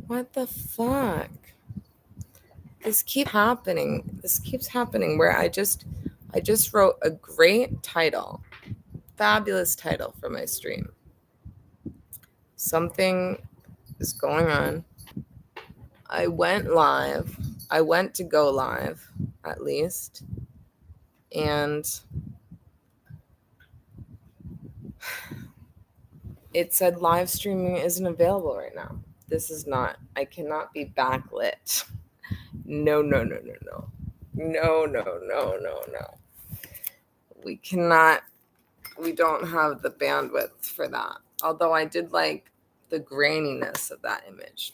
What the fuck? This keeps happening. This keeps happening where I just wrote a great title. Fabulous title for my stream. Something is going on. I went live. I went to go live, at least. And it said live streaming isn't available right now. This is not. I cannot be backlit. No, no, no, no, no. No, no, no, no, no. We cannot. We don't have the bandwidth for that. Although I did like the graininess of that image.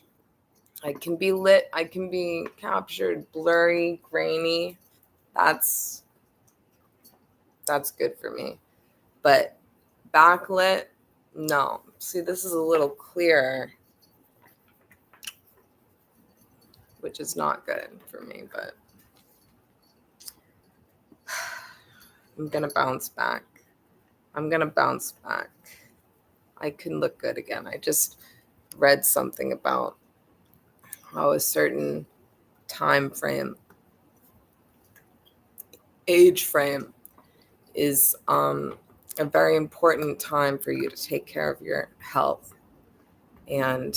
I can be lit. I can be captured blurry, grainy. That's good for me. But backlit, no. See, this is a little clearer, which is not good for me, but I'm going to bounce back. I can look good again. I just read something about how a certain time frame, age frame, is a very important time for you to take care of your health, and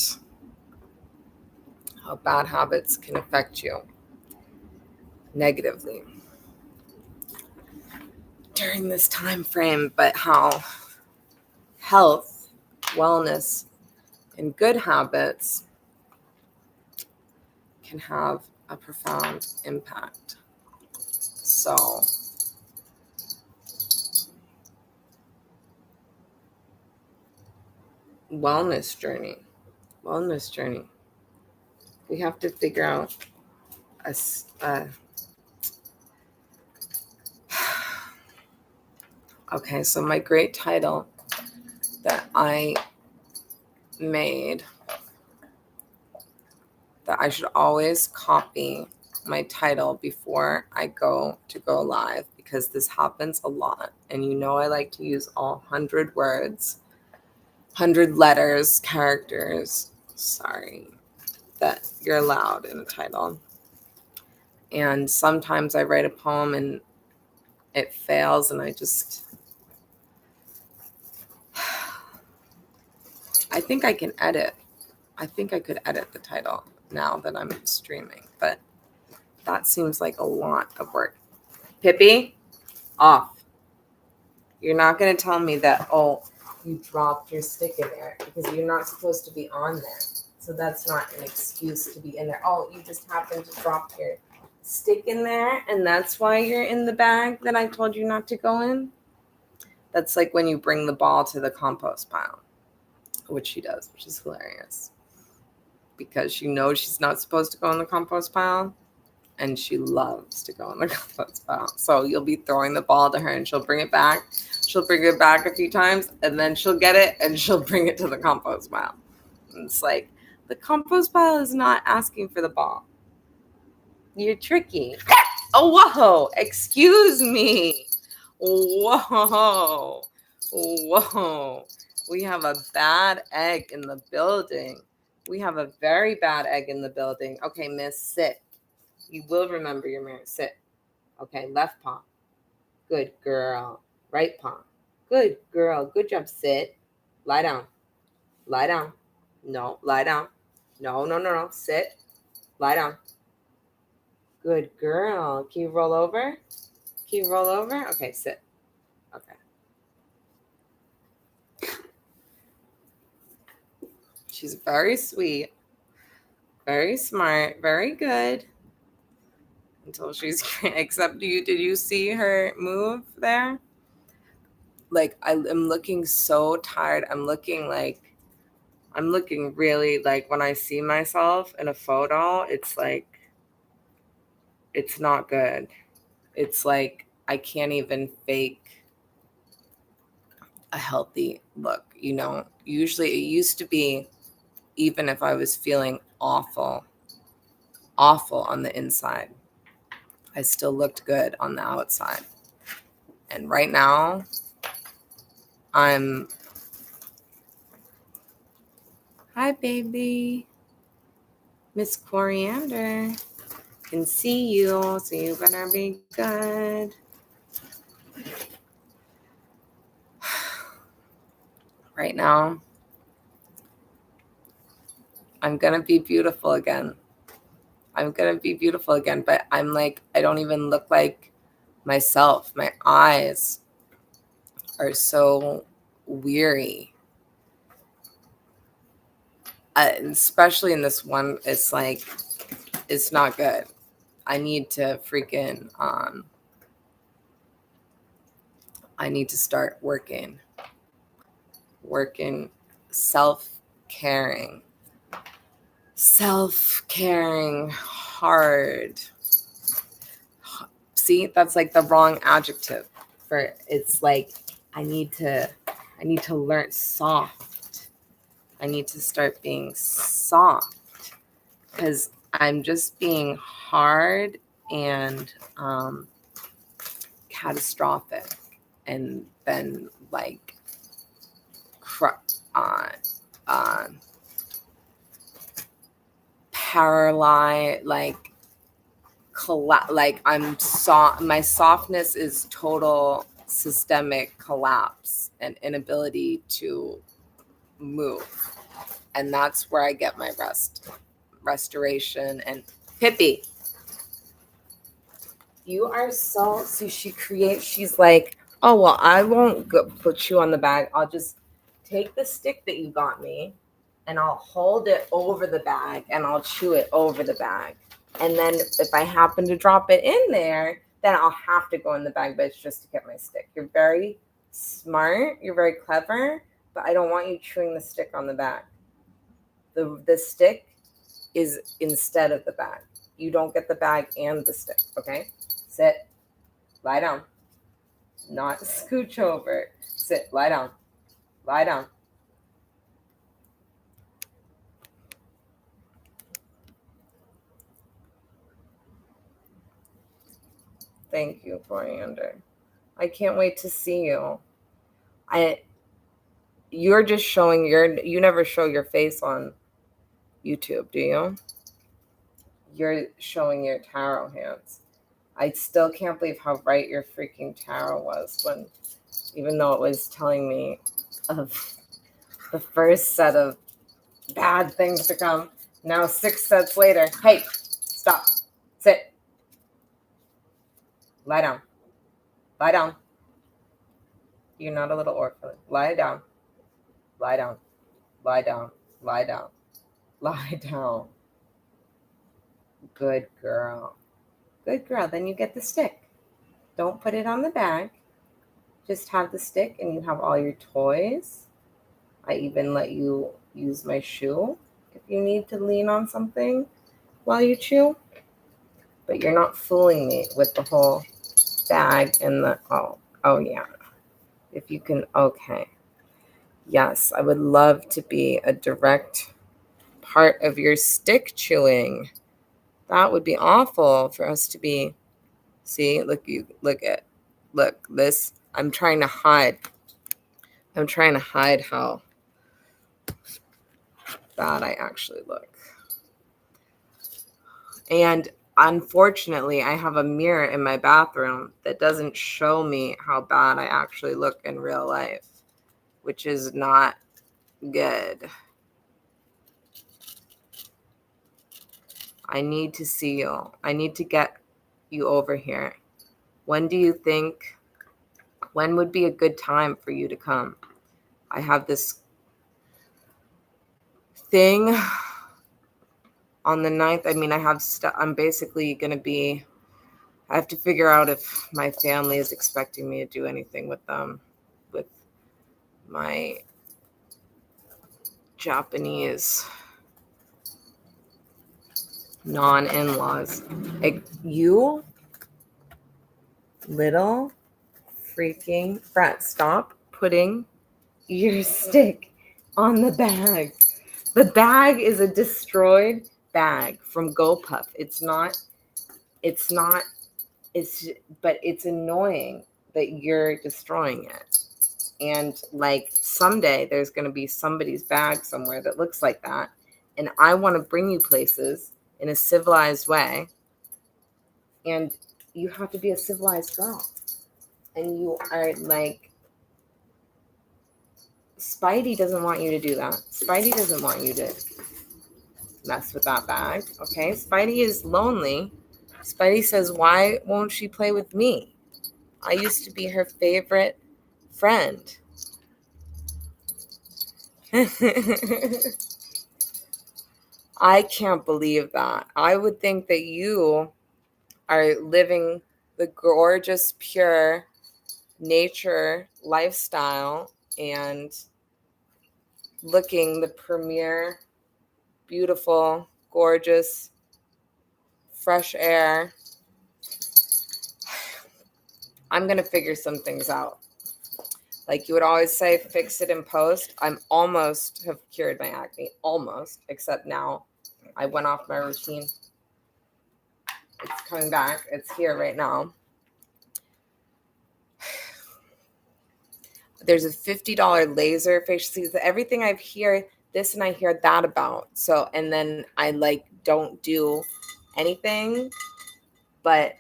how bad habits can affect you negatively during this time frame, but how health, wellness, and good habits can have a profound impact. So wellness journey. We have to figure out okay, so my great title that I made, that I should always copy my title before I go live, because this happens a lot. And I like to use all 100 words, 100 letters, characters, that you're allowed in a title. And sometimes I write a poem and it fails, and I think I can edit. I think I could edit the title now that I'm streaming, but that seems like a lot of work. Pippi, off. You're not going to tell me that, you dropped your stick in there, because you're not supposed to be on there. So that's not an excuse to be in there. Oh, you just happened to drop your stick in there, and that's why you're in the bag that I told you not to go in? That's like when you bring the ball to the compost pile, which she does, which is hilarious. Because she knows she's not supposed to go in the compost pile, and she loves to go in the compost pile. So you'll be throwing the ball to her, and she'll bring it back. She'll bring it back a few times, and then she'll get it, and she'll bring it to the compost pile. And it's like, the compost pile is not asking for the ball. You're tricky. Oh, whoa. Excuse me. Whoa. We have a bad egg in the building. We have a very bad egg in the building. Okay, miss, sit. You will remember your mirror. Sit. Okay, left paw. Good girl. Right paw. Good girl. Good job. Sit. Lie down. Lie down. No, lie down. No. Sit. Lie down. Good girl. Can you roll over? Okay, sit. Okay. She's very sweet, very smart, very good. Until she's, except did you see her move there? Like, I'm looking so tired. I'm looking really, like, when I see myself in a photo, it's like, it's not good. It's like, I can't even fake a healthy look, Usually it used to be, even if I was feeling awful on the inside, I still looked good on the outside. And right now, hi, baby. Miss Coriander can see you, so you better be good. Right now, I'm going to be beautiful again. I'm going to be beautiful again, but I'm like, I don't even look like myself. My eyes are so weary. Especially in this one, it's like, it's not good. I need to freaking, I need to start working self-caring hard. See, that's like the wrong adjective for it's like I need to learn soft. I need to start being soft because I'm just being hard and catastrophic, and then like paralyzed, like my softness is total systemic collapse and inability to move, and that's where I get my restoration. And Pippi, you are so she's like, oh well, I won't put you on the bag, I'll just take the stick that you got me and I'll hold it over the bag and I'll chew it over the bag. And then if I happen to drop it in there, then I'll have to go in the bag, but it's just to get my stick. You're very smart. You're very clever, but I don't want you chewing the stick on the bag. The stick is instead of the bag. You don't get the bag and the stick, okay? Sit. Lie down. Not scooch over. Sit. Lie down. Lie down. Thank you, Coriander. I can't wait to see you. You're just showing you never show your face on YouTube, do you? You're showing your tarot hands. I still can't believe how right your freaking tarot was when, even though it was telling me of the first set of bad things to come. Now 6 sets later, hey, stop, sit, lie down, lie down. You're not a little orphan. Lie down, lie down, lie down, lie down, lie down. Good girl. Good girl. Then you get the stick. Don't put it on the bag. Just have the stick and you have all your toys. I even let you use my shoe if you need to lean on something while you chew. But you're not fooling me with the whole bag and the, oh yeah. If you can, okay. Yes, I would love to be a direct part of your stick chewing. That would be awful for us to be. See, look this. I'm trying to hide how bad I actually look. And unfortunately, I have a mirror in my bathroom that doesn't show me how bad I actually look in real life, which is not good. I need to see you. I need to get you over here. When would be a good time for you to come? I have this thing on the 9th. I mean, I'm basically going to be, I have to figure out if my family is expecting me to do anything with them, with my Japanese non-in-laws. You little freaking brat, stop putting your stick on the bag. The bag is a destroyed bag from GoPuff. But it's annoying that you're destroying it. And like someday there's going to be somebody's bag somewhere that looks like that. and I want to bring you places in a civilized way, and you have to be a civilized girl. And you are like, Spidey doesn't want you to do that. Spidey doesn't want you to mess with that bag, okay? Spidey is lonely. Spidey says, why won't she play with me? I used to be her favorite friend. I can't believe that. I would think that you are living the gorgeous, pure nature lifestyle and looking the premier, beautiful, gorgeous, fresh air. I'm going to figure some things out. Like you would always say, fix it in post. I'm almost have cured my acne. Almost. Except now I went off my routine. It's coming back. It's here right now. There's a $50 laser facial. Everything I hear this and I hear that about. So, and then I like don't do anything, but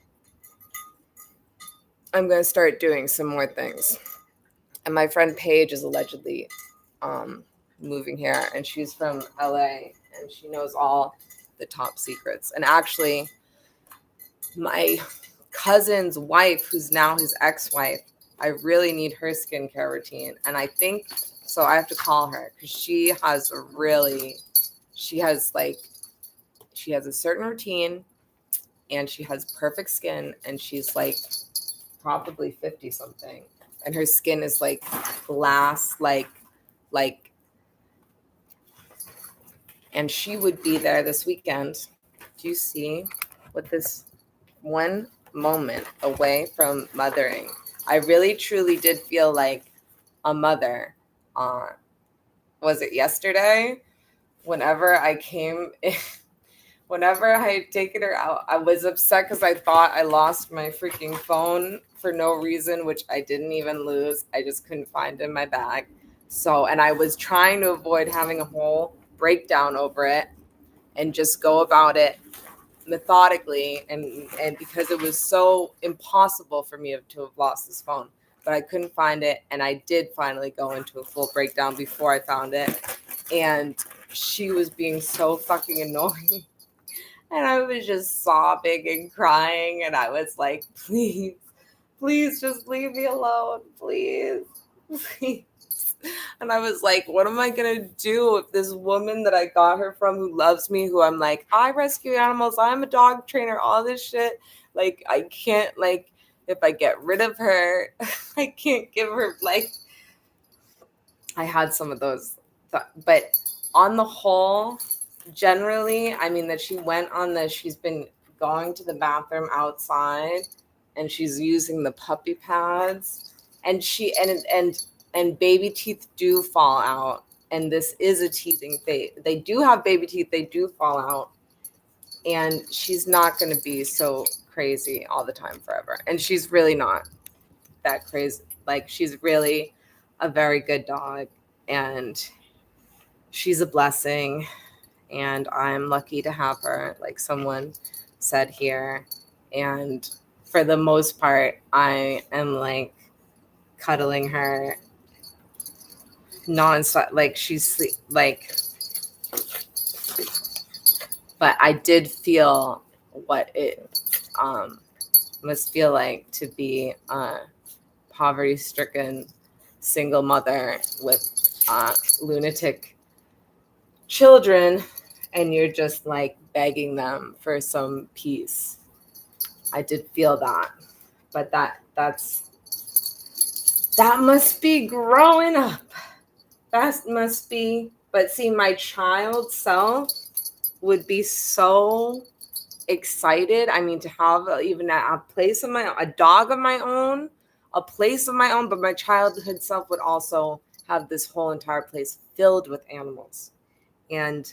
I'm going to start doing some more things. And my friend Paige is allegedly moving here, and she's from LA, and she knows all the top secrets. And actually, my cousin's wife, who's now his ex-wife, I really need her skincare routine. And I think, so I have to call her because she has a certain routine and she has perfect skin, and she's like probably 50 something. And her skin is like glass, like, and she would be there this weekend. Do you see what this one moment away from mothering? I really truly did feel like a mother. Was it yesterday? Whenever I came in, whenever I had taken her out, I was upset because I thought I lost my freaking phone for no reason, which I didn't even lose. I just couldn't find it in my bag. So, and I was trying to avoid having a whole breakdown over it and just go about it methodically, and because it was so impossible for me to have lost this phone, but I couldn't find it, and I did finally go into a full breakdown before I found it, and she was being so fucking annoying, and I was just sobbing and crying, and I was like, please just leave me alone, please. And I was like, what am I going to do if this woman that I got her from, who loves me, who I'm like, I rescue animals, I'm a dog trainer, all this shit. Like, I can't, like, if I get rid of her, I can't give her, like, I had some of those. But on the whole, generally, I mean, that she went on this, she's been going to the bathroom outside and she's using the puppy pads, and and baby teeth do fall out, and this is a teething phase. They do have baby teeth, they do fall out, and she's not going to be so crazy all the time forever. And she's really not that crazy. Like, she's really a very good dog, and she's a blessing, and I'm lucky to have her, like someone said here. And for the most part, I am like cuddling her nonstop, like she's like, but I did feel what it must feel like to be a poverty-stricken single mother with lunatic children, and you're just like begging them for some peace. I did feel that, but that must be growing up. That must be, but see, my child self would be so excited. I mean, to have even a place of my own, a dog of my own, a place of my own, but my childhood self would also have this whole entire place filled with animals. And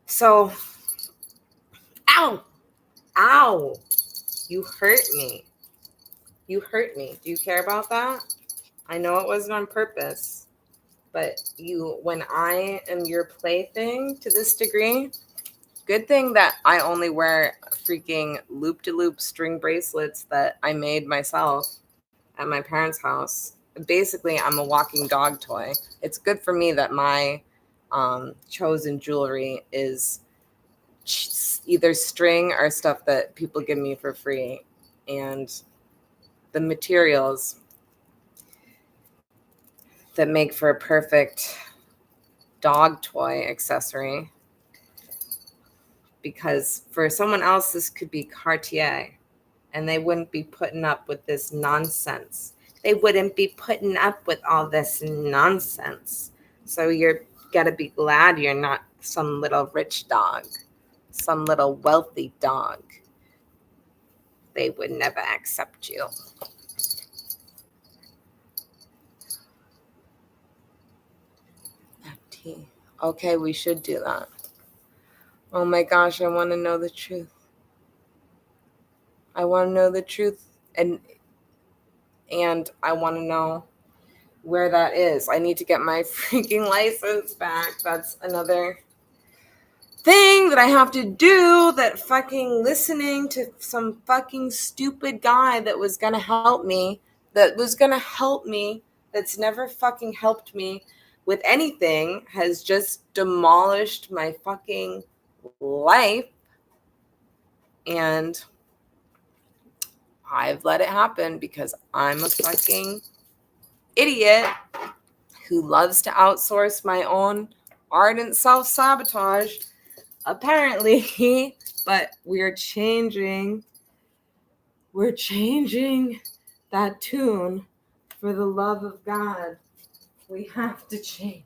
so, ow, you hurt me. You hurt me. Do you care about that? I know it wasn't on purpose. But when I am your plaything to this degree, good thing that I only wear freaking loop-de-loop string bracelets that I made myself at my parents' house. Basically, I'm a walking dog toy. It's good for me that my chosen jewelry is either string or stuff that people give me for free. And the materials that make for a perfect dog toy accessory, because for someone else this could be Cartier and they wouldn't be putting up with this nonsense. They wouldn't be putting up with all this nonsense. So you're gotta be glad you're not some little rich dog, some little wealthy dog. They would never accept you. Tea. Okay, we should do that. Oh my gosh, I want to know the truth. I want to know the truth, and I want to know where that is. I need to get my freaking license back. That's another thing that I have to do, that fucking listening to some fucking stupid guy that was going to help me, that's never fucking helped me with anything, has just demolished my fucking life. And I've let it happen because I'm a fucking idiot who loves to outsource my own ardent self-sabotage, apparently. But we're changing that tune. For the love of God, we have to change.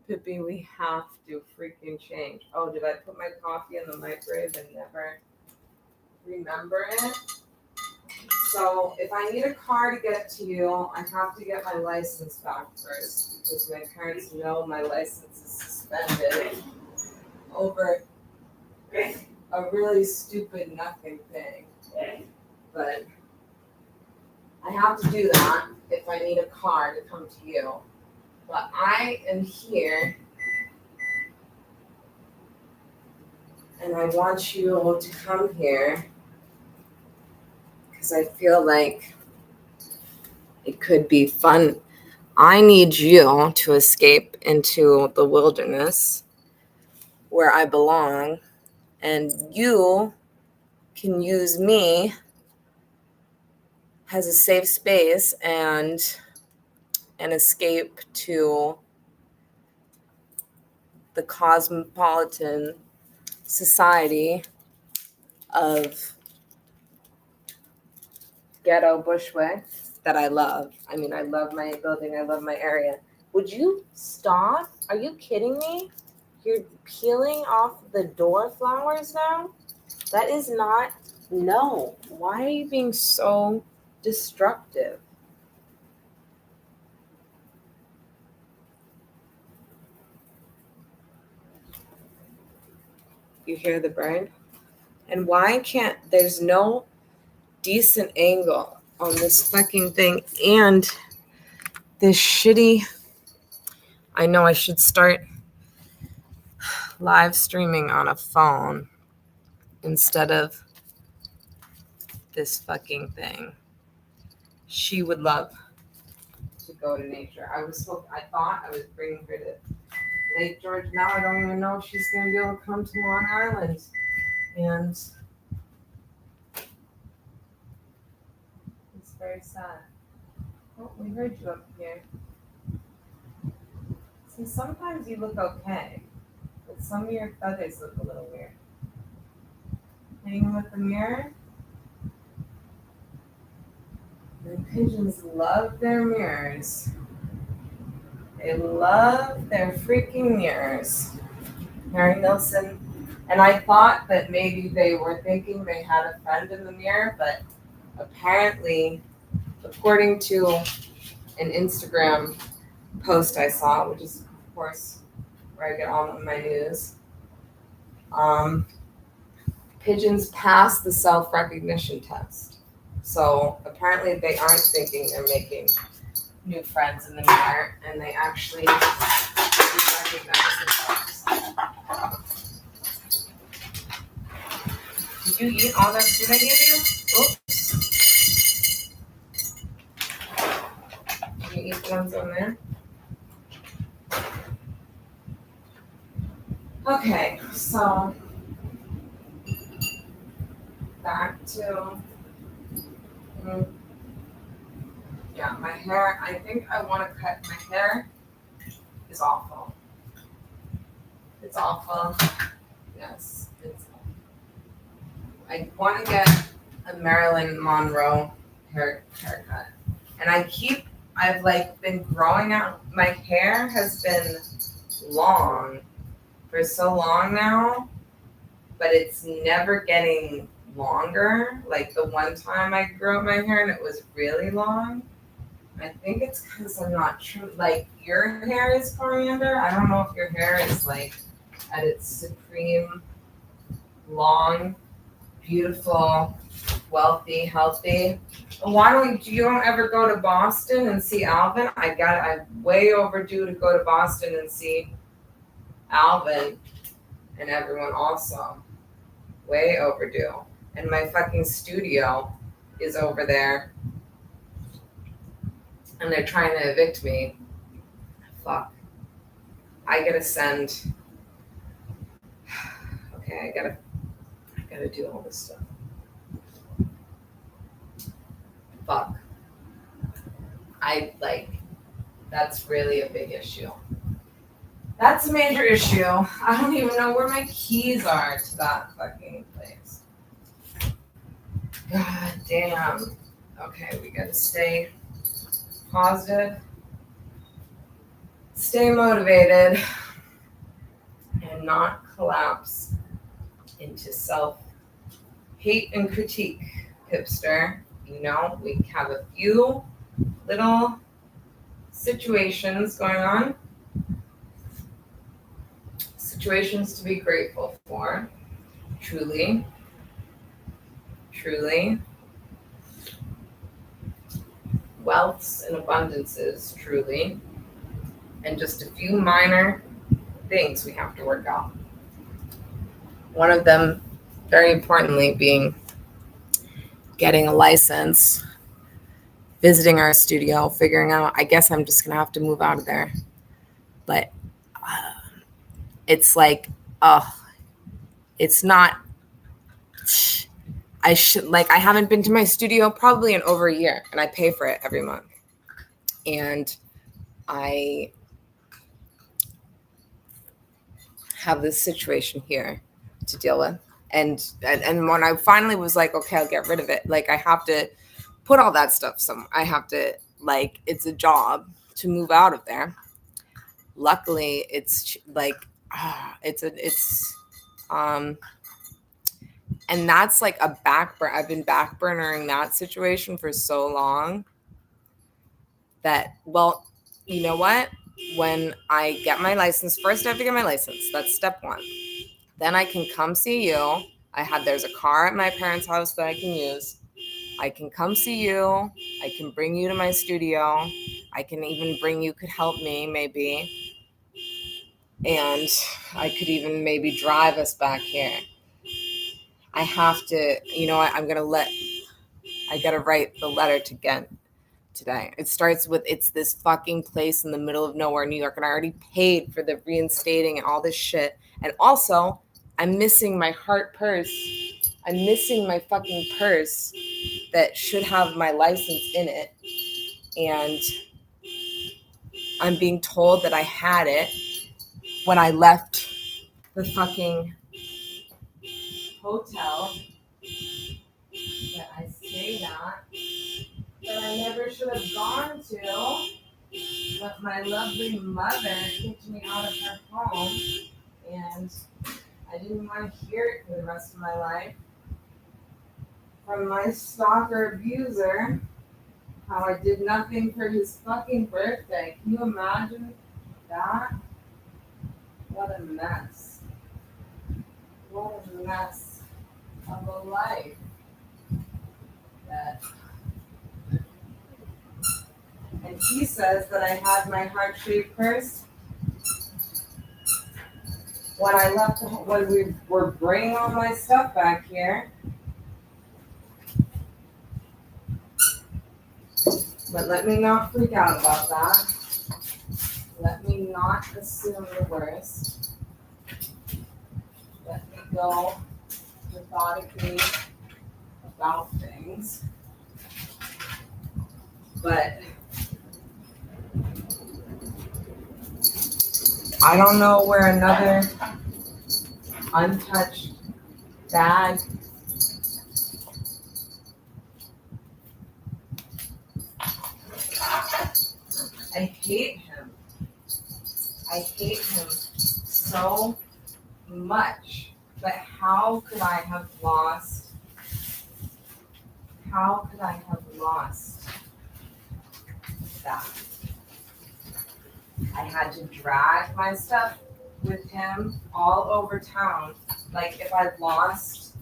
Pippi, we have to freaking change. Oh, did I put my coffee in the microwave and never remember it? So if I need a car to get to you, I have to get my license back first, because my parents know my license is suspended over a really stupid nothing thing. But I have to do that if I need a car to come to you. But I am here, and I want you to come here because I feel like it could be fun. I need you to escape into the wilderness where I belong, and you can use me as a safe space and an escape to the cosmopolitan society of ghetto Bushwick that I love. I mean, I love my building. I love my area. Would you stop? Are you kidding me? You're peeling off the door flowers now? That is not, no. Why are you being so destructive? You hear the bird? And why can't, there's no decent angle on this fucking thing, and this shitty, I know I should start live streaming on a phone instead of this fucking thing. She would love to go to nature. I thought I was bringing her to Lake George. Now I don't even know if she's gonna be able to come to Long Island. And it's very sad. Oh, we heard you up here. See, sometimes you look okay, but some of your feathers look a little weird. Hanging with the mirror. The pigeons love their mirrors. They love their freaking mirrors. Harry Nilsson. And I thought that maybe they were thinking they had a friend in the mirror, but apparently, according to an Instagram post I saw, which is, of course, where I get all of my news, pigeons pass the self-recognition test. So apparently they aren't thinking they're making new friends in the mirror, and they actually recognize themselves. Did you eat all that food I gave you? Oops. Did you eat the ones on there? Okay, so back to yeah, my hair. I think I want to cut my hair. Is awful. It's awful. Yes, it's awful. I want to get a Marilyn Monroe haircut, and I've like been growing out. My hair has been long for so long now, but it's never getting longer. Like the one time I grew out my hair and it was really long. I think it's because I'm not true. Like your hair is coriander. I don't know if your hair is like at its supreme, long, beautiful, wealthy, healthy. Why don't you don't ever go to Boston and see Alvin? I'm way overdue to go to Boston and see Alvin and everyone also. Way overdue. And my fucking studio is over there. And they're trying to evict me. Fuck. I gotta send. Okay, I gotta do all this stuff. Fuck. That's really a big issue. That's a major issue. I don't even know where my keys are to that fucking place. God damn. Okay, we gotta stay positive, stay motivated, and not collapse into self-hate and critique, hipster. You know, we have a few little situations going on, situations to be grateful for, truly, wealths and abundances, truly, and just a few minor things we have to work out. One of them, very importantly, being getting a license, visiting our studio, figuring out, I guess I'm just going to have to move out of there. But it's like, it's not, I haven't been to my studio probably in over a year, and I pay for it every month. And I have this situation here to deal with. And when I finally was like, okay, I'll get rid of it. Like I have to put all that stuff somewhere. I have to, like, it's a job to move out of there. Luckily, it's like, and that's like a I've been backburnering that situation for so long that, well, you know what? When I get my license, first I have to get my license. That's step one. Then I can come see you. There's a car at my parents' house that I can use. I can come see you. I can bring you to my studio. I can even could help me maybe. And I could even maybe drive us back here. I have to, you know what? I got to write the letter to Ghent today. It starts with, it's this fucking place in the middle of nowhere, New York. And I already paid for the reinstating and all this shit. And also, I'm missing my heart purse. I'm missing my fucking purse that should have my license in it. And I'm being told that I had it when I left the fucking hotel that I stayed at, that I never should have gone to, but my lovely mother kicked me out of her home, and I didn't want to hear it for the rest of my life from my stalker abuser, how I did nothing for his fucking birthday. Can you imagine that? What a mess. What a mess of a life that And he says that I had my heart-shaped purse when we were bringing all my stuff back here. But let me not freak out about that. Let me not assume the worst. Let me go methodically about things. But I don't know where another untouched bag. I hate him. I hate him so much. But how could I have lost? How could I have lost that? I had to drag my stuff with him all over town. Like if I lost,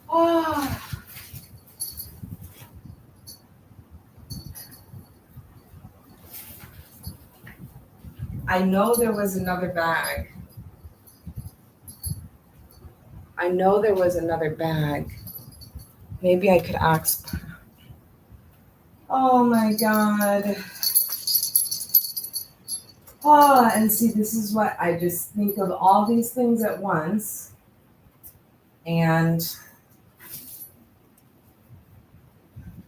oh. I know there was another bag. I know there was another bag. Maybe I could ask. Oh my God. Oh, and see, this is what I just think of all these things at once. And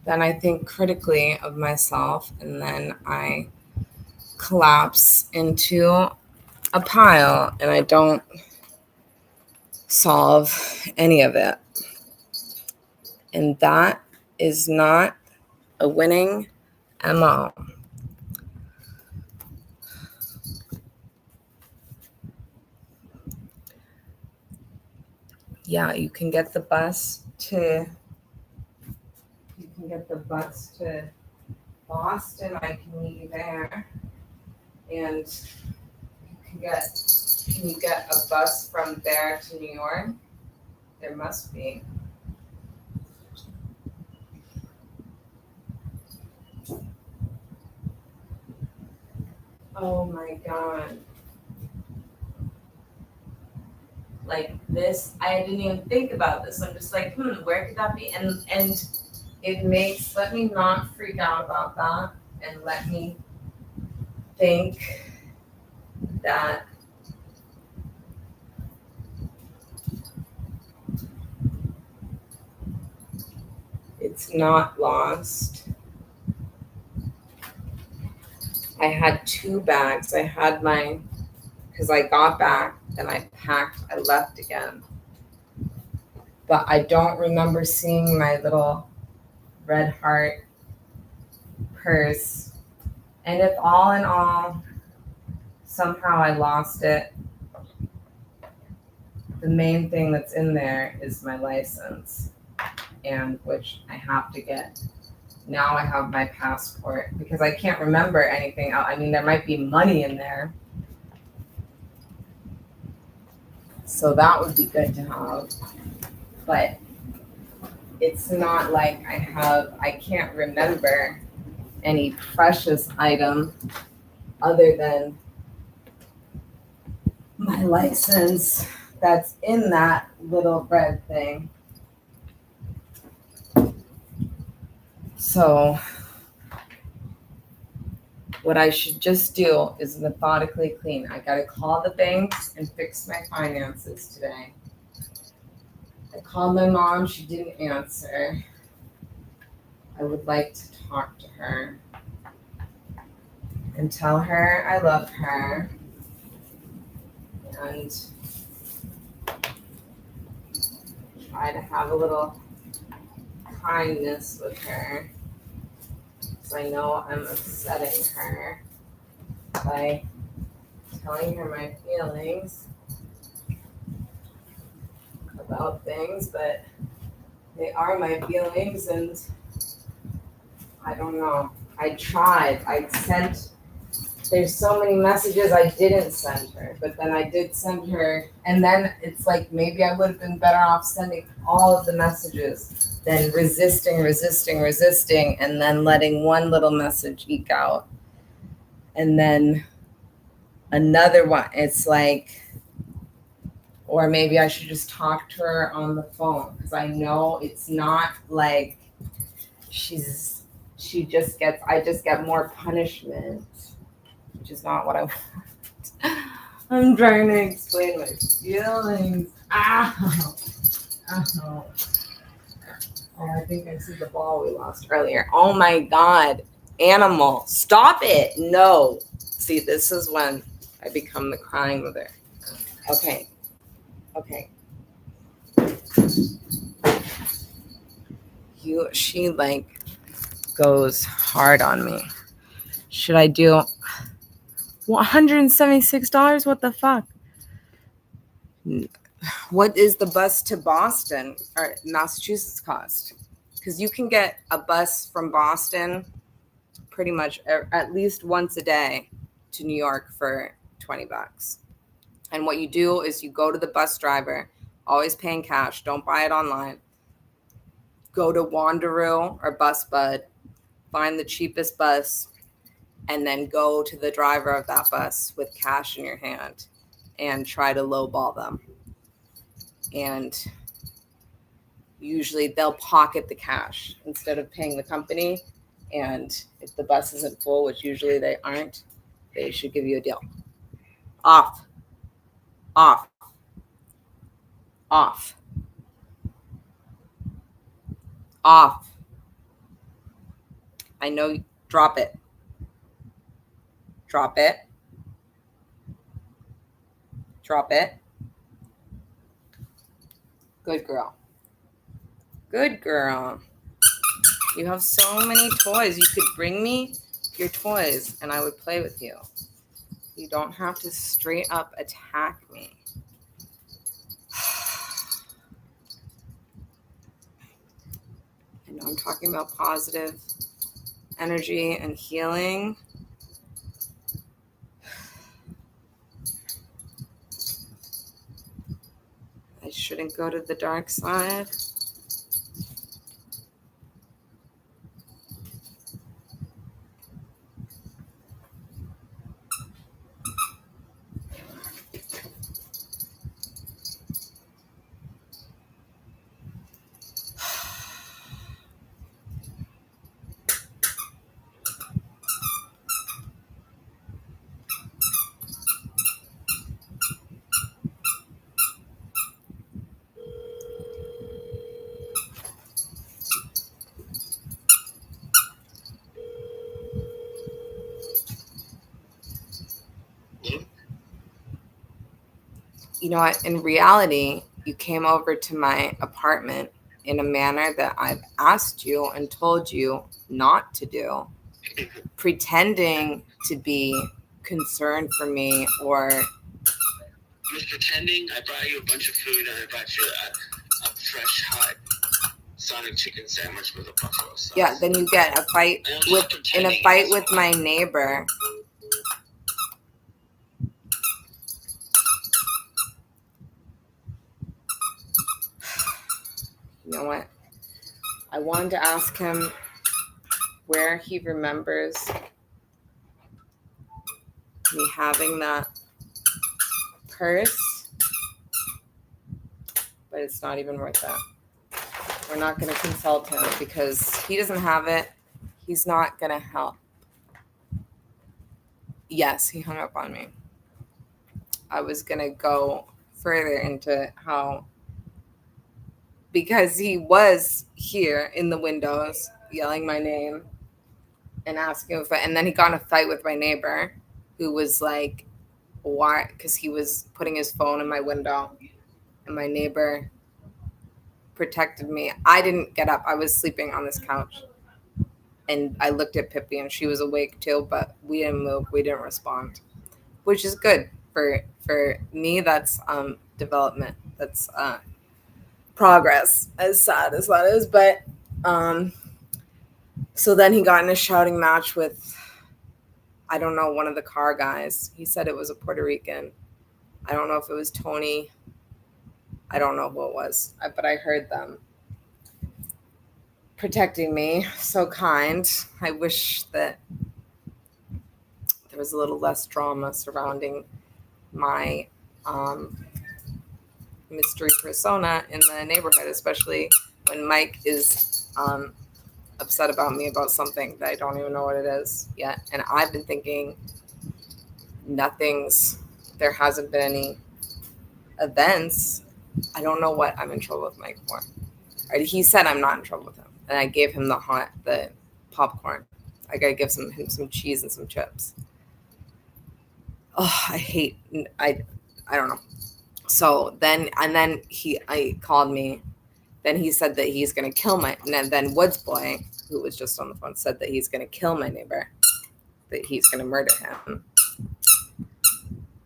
then I think critically of myself, and then I collapse into a pile and I don't solve any of it. And that is not a winning MO. Yeah, you can get the bus to Boston. I can meet you there. And can you get a bus from there to New York? There must be. Oh my God. Like this, I didn't even think about this. I'm just like, where could that be? And it makes, let me not freak out about that, and let me think that it's not lost. I had two bags. I had because I got back, then I packed, I left again. But I don't remember seeing my little red heart purse. And if all in all, somehow I lost it, the main thing that's in there is my license, and which I have to get. Now I have my passport because I can't remember anything else. I mean, there might be money in there, so that would be good to have. But it's not like I can't remember any precious item other than my license that's in that little red thing. So what I should just do is methodically clean. I gotta call the banks and fix my finances today. I called my mom, she didn't answer. I would like to talk to her and tell her I love her and try to have a little kindness with her, because I know I'm upsetting her by telling her my feelings about things, but they are my feelings, and I don't know. I tried. I sent There's so many messages I didn't send her, but then I did send her, and then it's like maybe I would have been better off sending all of the messages than resisting, and then letting one little message eke out. And then another one. It's like, or maybe I should just talk to her on the phone, because I know it's not like I just get more punishment, which is not what I want. I'm trying to explain my feelings. Ow. Ow. Oh, I think I see the ball we lost earlier. Oh my God. Animal. Stop it. No. See, this is when I become the crying mother. Okay. Okay. She like goes hard on me. Should I do $176? What the fuck? What is the bus to Boston or Massachusetts cost? Because you can get a bus from Boston pretty much at least once a day to New York for $20. And what you do is you go to the bus driver, always paying cash, don't buy it online. Go to Wanderoo or BusBud, find the cheapest bus, and then go to the driver of that bus with cash in your hand and try to lowball them. And usually they'll pocket the cash instead of paying the company. And if the bus isn't full, which usually they aren't, they should give you a deal. Off. Off. Off. Off. I know. Drop it. Drop it. Drop it. Good girl. Good girl. You have so many toys. You could bring me your toys and I would play with you. You don't have to straight up attack me. I know I'm talking about positive energy and healing. I shouldn't go to the dark side. You know what? In reality, you came over to my apartment in a manner that I've asked you and told you not to do, pretending to be concerned for me or... I was pretending. I brought you a bunch of food and I brought you a fresh, hot Sonic chicken sandwich with a buffalo sauce. Yeah, then you get a fight with my neighbor. You know what? I wanted to ask him where he remembers me having that purse, but it's not even worth that. We're not going to consult him because he doesn't have it. He's not going to help. Yes, he hung up on me. I was going to go further into how, because he was here in the windows yelling my name and asking if and then he got in a fight with my neighbor who was like, why? Because he was putting his phone in my window and my neighbor protected me. I didn't get up. I was sleeping on this couch. And I looked at Pippi and she was awake too, but we didn't move. We didn't respond, which is good for me. That's development. That's progress, as sad as that is. But so then he got in a shouting match with I don't know, one of the car guys. He said it was a Puerto Rican. I don't know if it was Tony. I don't know who it was, but I heard them protecting me. So kind. I wish that there was a little less drama surrounding my mystery persona in the neighborhood, especially when Mike is upset about me about something that I don't even know what it is yet. And I've been thinking there hasn't been any events. I don't know what I'm in trouble with Mike for. Right? He said I'm not in trouble with him. And I gave him the popcorn. I gotta give him some cheese and some chips. Oh, I don't know. So then I called me. Then he said that he's gonna kill and then Woods Boy, who was just on the phone, said that he's gonna kill my neighbor, that he's gonna murder him.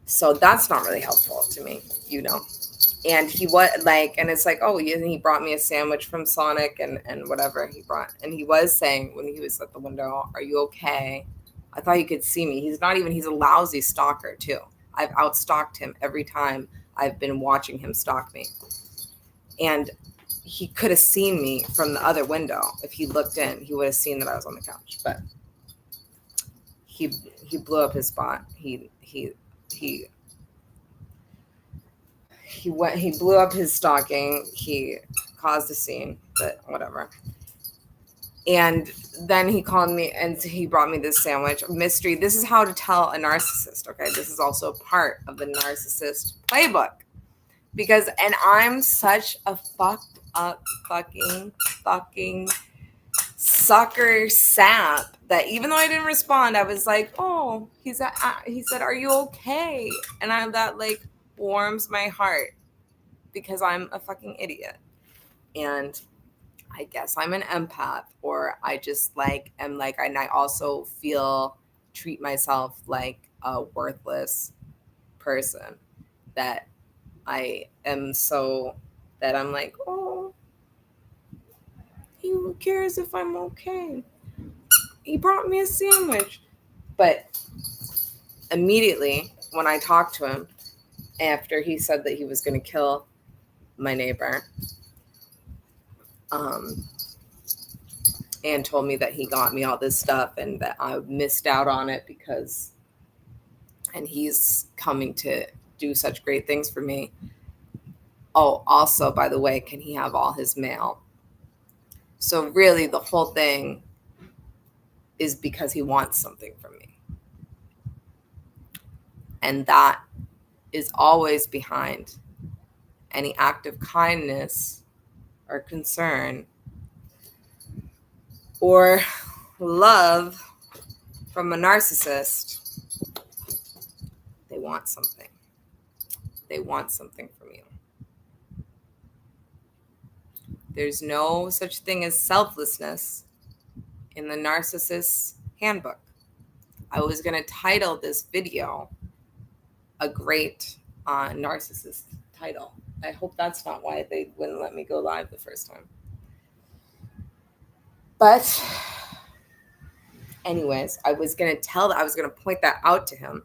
So that's not really helpful to me, And he and it's like, oh, he brought me a sandwich from Sonic and whatever he brought. And he was saying when he was at the window, are you okay? I thought he could see me. He's a lousy stalker too. I've outstalked him every time I've been watching him stalk me. And he could have seen me from the other window. If he looked in, he would have seen that I was on the couch. But he blew up his spot. He blew up his stalking. He caused a scene, but whatever. And then he called me and he brought me this sandwich. Mystery. This is how to tell a narcissist. Okay. This is also part of the narcissist playbook. And I'm such a fucked up fucking sucker sap that even though I didn't respond, I was like, oh, he said, are you okay? And that warms my heart because I'm a fucking idiot. And I guess I'm an empath, or I just and I also treat myself like a worthless person, that I am so that I'm like, oh, who cares if I'm okay? He brought me a sandwich. But immediately when I talked to him after he said that he was going to kill my neighbor, and told me that he got me all this stuff and that I missed out on it and he's coming to do such great things for me. Oh, also, by the way, can he have all his mail? So really the whole thing is because he wants something from me. And that is always behind any act of kindness or concern or love from a narcissist. They want something. They want something from you. There's no such thing as selflessness in the narcissist's handbook. I was going to title this video a great narcissist title. I hope that's not why they wouldn't let me go live the first time. But anyways, I was going to point that out to him.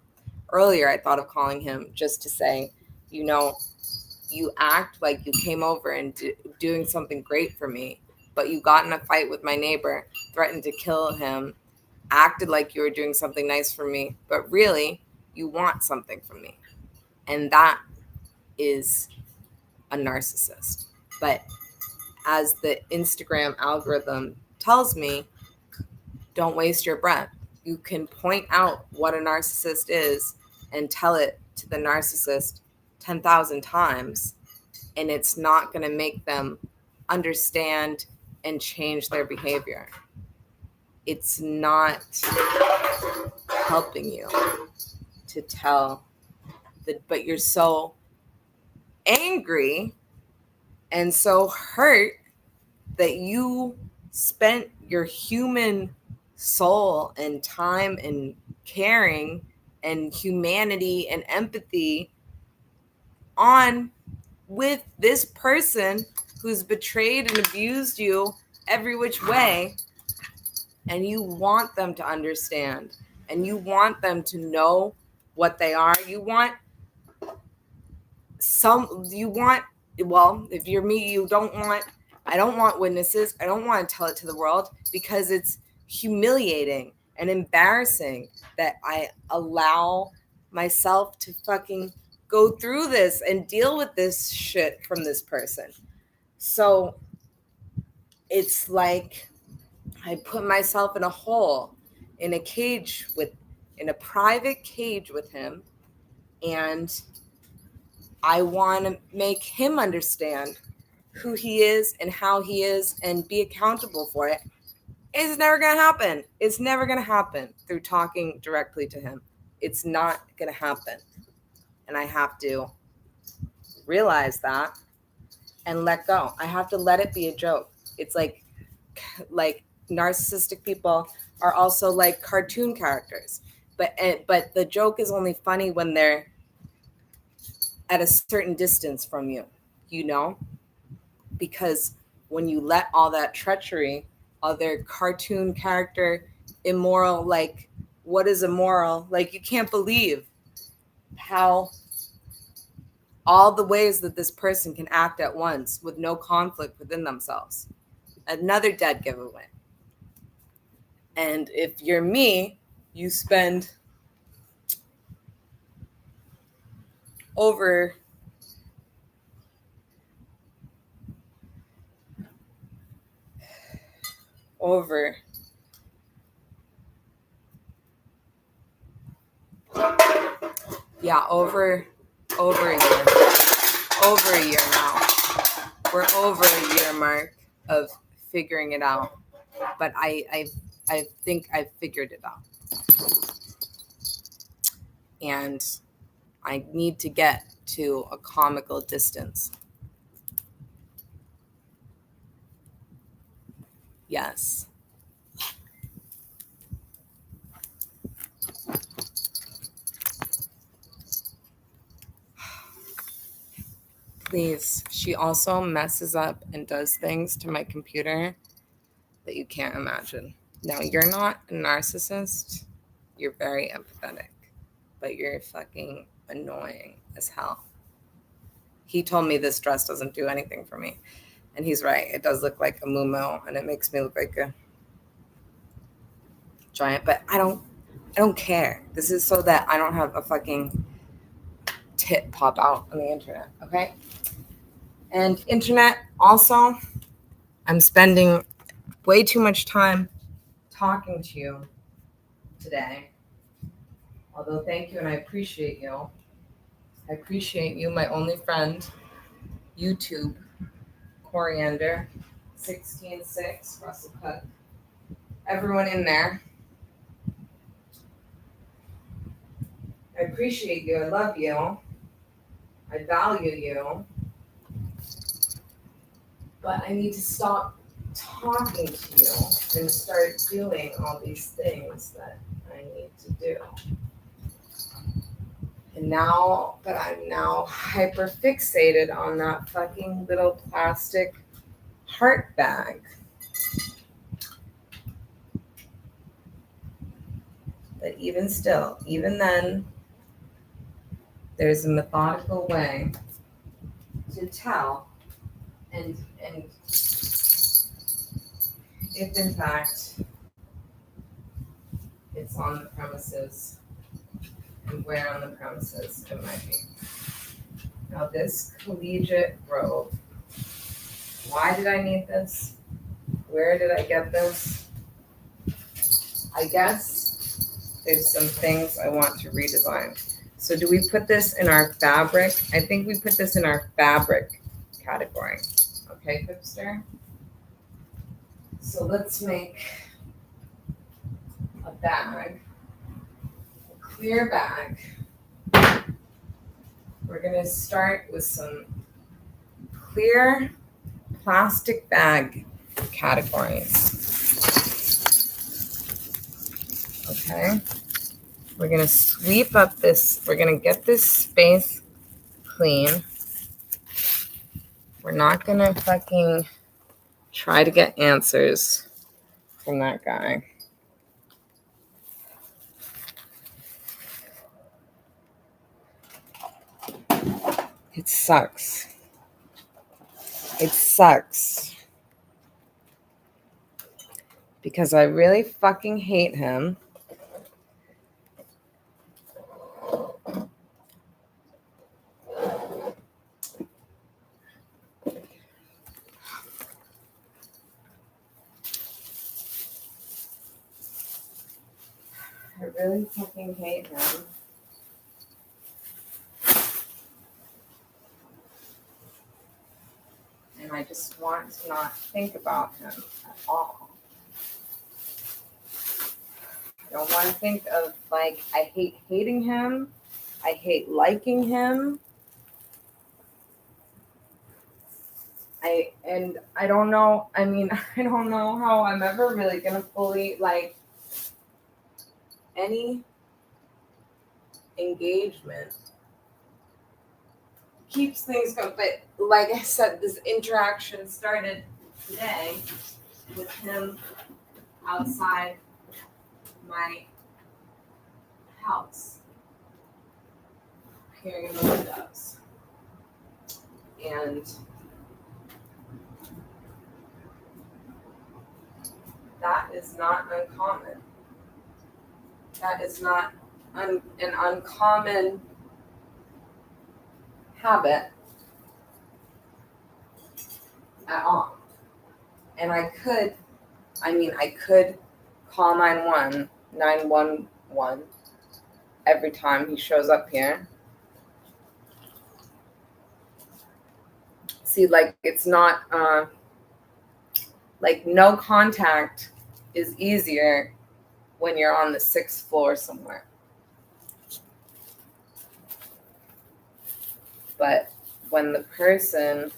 Earlier, I thought of calling him just to say, you act like you came over and doing something great for me, but you got in a fight with my neighbor, threatened to kill him, acted like you were doing something nice for me, but really you want something from me. And that is a narcissist. But as the Instagram algorithm tells me, don't waste your breath. You can point out what a narcissist is and tell it to the narcissist 10,000 times, and it's not going to make them understand and change their behavior. It's not helping you to tell but you're so angry and so hurt that you spent your human soul and time and caring and humanity and empathy on with this person who's betrayed and abused you every which way, and you want them to understand and you want them to know what they are. Well, if you're me, I don't want witnesses. I don't want to tell it to the world because it's humiliating and embarrassing that I allow myself to fucking go through this and deal with this shit from this person. So it's like I put myself in a hole, in a private cage with him, and I want to make him understand who he is and how he is and be accountable for it. It's never going to happen. It's never going to happen through talking directly to him. It's not going to happen. And I have to realize that and let go. I have to let it be a joke. It's like narcissistic people are also like cartoon characters. But the joke is only funny when they're at a certain distance from you, because when you let all that treachery, other cartoon character, immoral, like what is immoral? Like you can't believe how all the ways that this person can act at once with no conflict within themselves. Another dead giveaway. And if you're me, you spend over over a year now. We're over a year mark of figuring it out. But I think I've figured it out. And I need to get to a comical distance. Yes. Please. She also messes up and does things to my computer that you can't imagine. Now, you're not a narcissist. You're very empathetic. But you're fucking annoying as hell. He told me this dress doesn't do anything for me. And he's right. It does look like a muumuu, and it makes me look like a giant. But I don't care. This is so that I don't have a fucking tit pop out on the internet, okay? And internet, also, I'm spending way too much time talking to you today. Although, thank you, and I appreciate you. I appreciate you, my only friend, YouTube, Coriander, 16.6, Russell Cook, everyone in there. I appreciate you. I love you. I value you. But I need to stop talking to you and start doing all these things that I need to do. And now that I'm now hyper fixated on that fucking little plastic heart bag, but even still, even then, there's a methodical way to tell and if in fact it's on the premises and where on the premises it might be. Now this collegiate robe, why did I need this? Where did I get this? I guess there's some things I want to redesign. So do we put this in our fabric? I think we put this in our fabric category. Okay, Pipster? So let's make a bag, a clear bag. We're gonna start with some clear plastic bag categories. Okay, we're gonna sweep up this, we're gonna get this space clean. We're not gonna fucking try to get answers from that guy. It sucks. It sucks. Because I really fucking hate him. I really fucking hate him. And I just want to not think about him at all. I don't want to think of, like, I hate hating him. I hate liking him. I don't know. I mean, I don't know how I'm ever really going to fully, like, any engagement keeps things going. But like I said, this interaction started today with him outside my house, peering in the windows. And that is not uncommon. That is not an uncommon habit at all. And I could call 911 every time he shows up here. See, like, it's not, like, no contact is easier when you're on the 6th floor somewhere. But when the person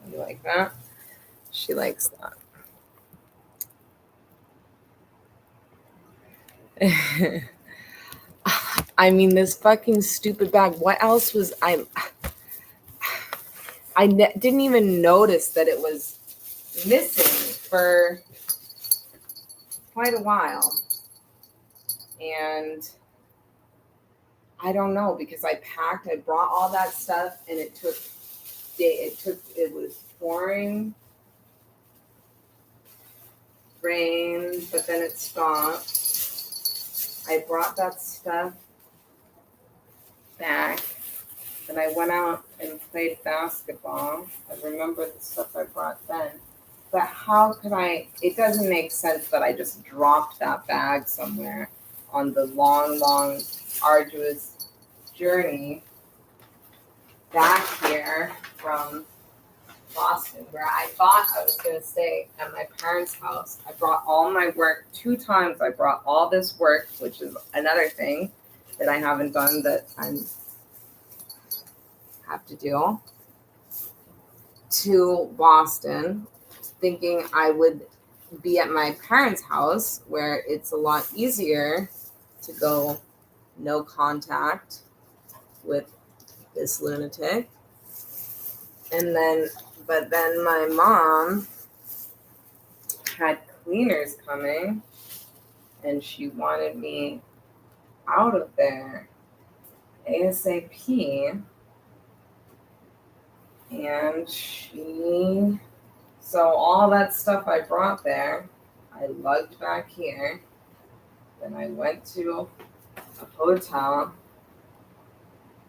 you like that? She likes that. I mean, this fucking stupid bag. What else was didn't even notice that it was missing for quite a while. And I don't know, because I brought all that stuff, and it was pouring rain, but then it stopped. I brought that stuff back, and I went out and played basketball. I remember the stuff I brought then. But how could it doesn't make sense that I just dropped that bag somewhere on the long, long, arduous journey back here from Boston, where I thought I was going to stay at my parents' house. I brought all my work 2 times. I brought all this work, which is another thing that I haven't done that I have to do, to Boston, thinking I would be at my parents' house, where it's a lot easier to go no contact with this lunatic. But then my mom had cleaners coming, and she wanted me out of there ASAP. And so all that stuff I brought there, I lugged back here. Then I went to a hotel.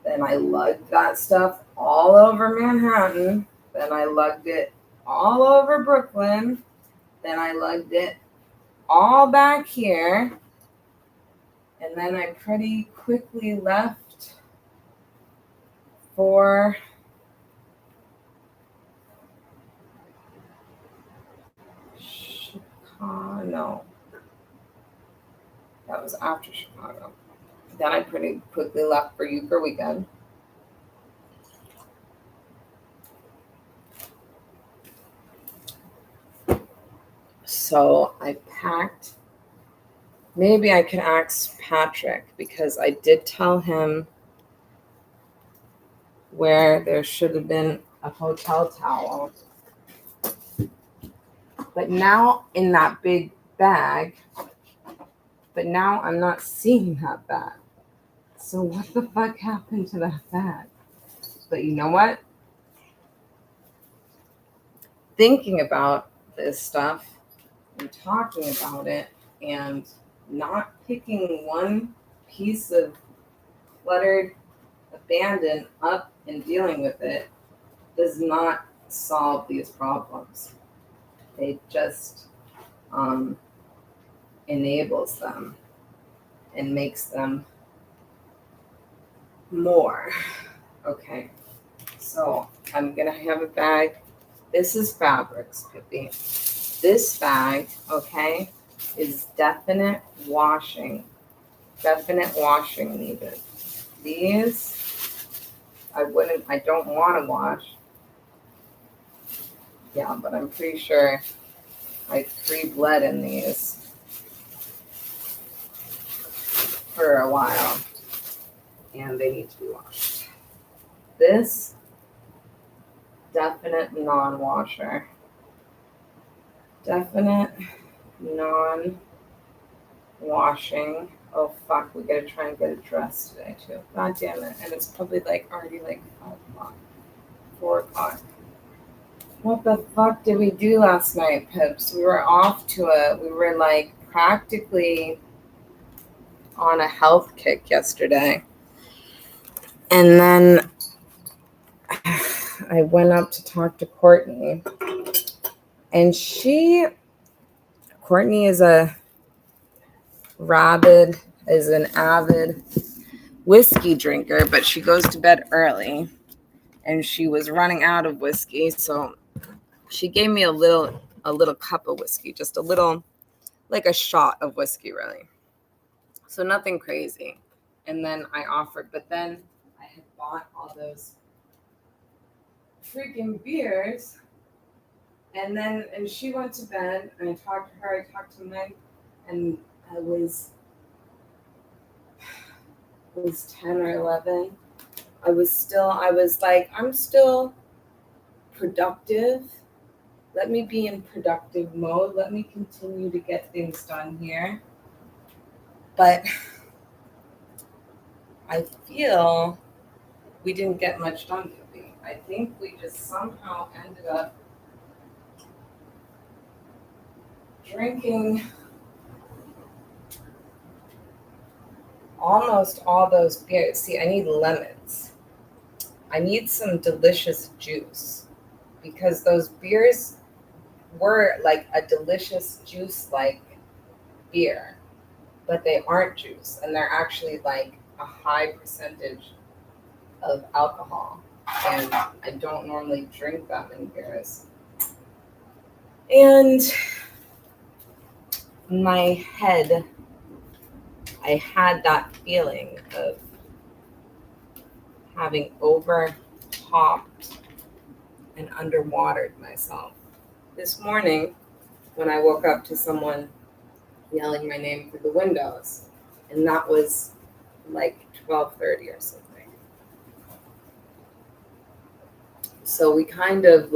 Then I lugged that stuff all over Manhattan. Then I lugged it all over Brooklyn. Then I lugged it all back here. And then I pretty quickly left for Chicago. No. That was after Chicago. Then I pretty quickly left for Euchre weekend. So I packed. Maybe I could ask Patrick because I did tell him where there should have been a hotel towel. But now in that big bag, but now I'm not seeing that bag. So what the fuck happened to that bag? But you know what? Thinking about this stuff and talking about it and not picking one piece of cluttered abandon up and dealing with it does not solve these problems. It just enables them and makes them more. Okay, so I'm gonna have a bag. This is fabrics, Pippi. This bag, okay, is definite washing. Definite washing needed. These, I don't want to wash. Yeah, but I'm pretty sure I pre-bled in these for a while. And they need to be washed. This, definite non-washer. Definite non-washing. Oh fuck, we gotta try and get it dressed today too. God damn it. And it's probably already 5 o'clock. 4 o'clock. What the fuck did we do last night, Pips? We were we were practically on a health kick yesterday. And then I went up to talk to Courtney. And Courtney is an avid whiskey drinker, but she goes to bed early and she was running out of whiskey. So she gave me a little cup of whiskey, just a little, like a shot of whiskey, really. So nothing crazy. And then I offered, but then I had bought all those freaking beers. And she went to bed and I talked to her, I talked to Meg, and it was 10 or 11. I was like, I'm still productive. Let me be in productive mode. Let me continue to get things done here. But I feel we didn't get much done, Pippi. I think we just somehow ended up drinking almost all those beers. See, I need lemons. I need some delicious juice because those beers were like a delicious juice like beer, but they aren't juice and they're actually like a high percentage of alcohol. And I don't normally drink that many beers. And my head, I had that feeling of having over popped and underwatered myself. This morning, when I woke up to someone yelling my name through the windows, and that was like 12:30 or something. So we kind of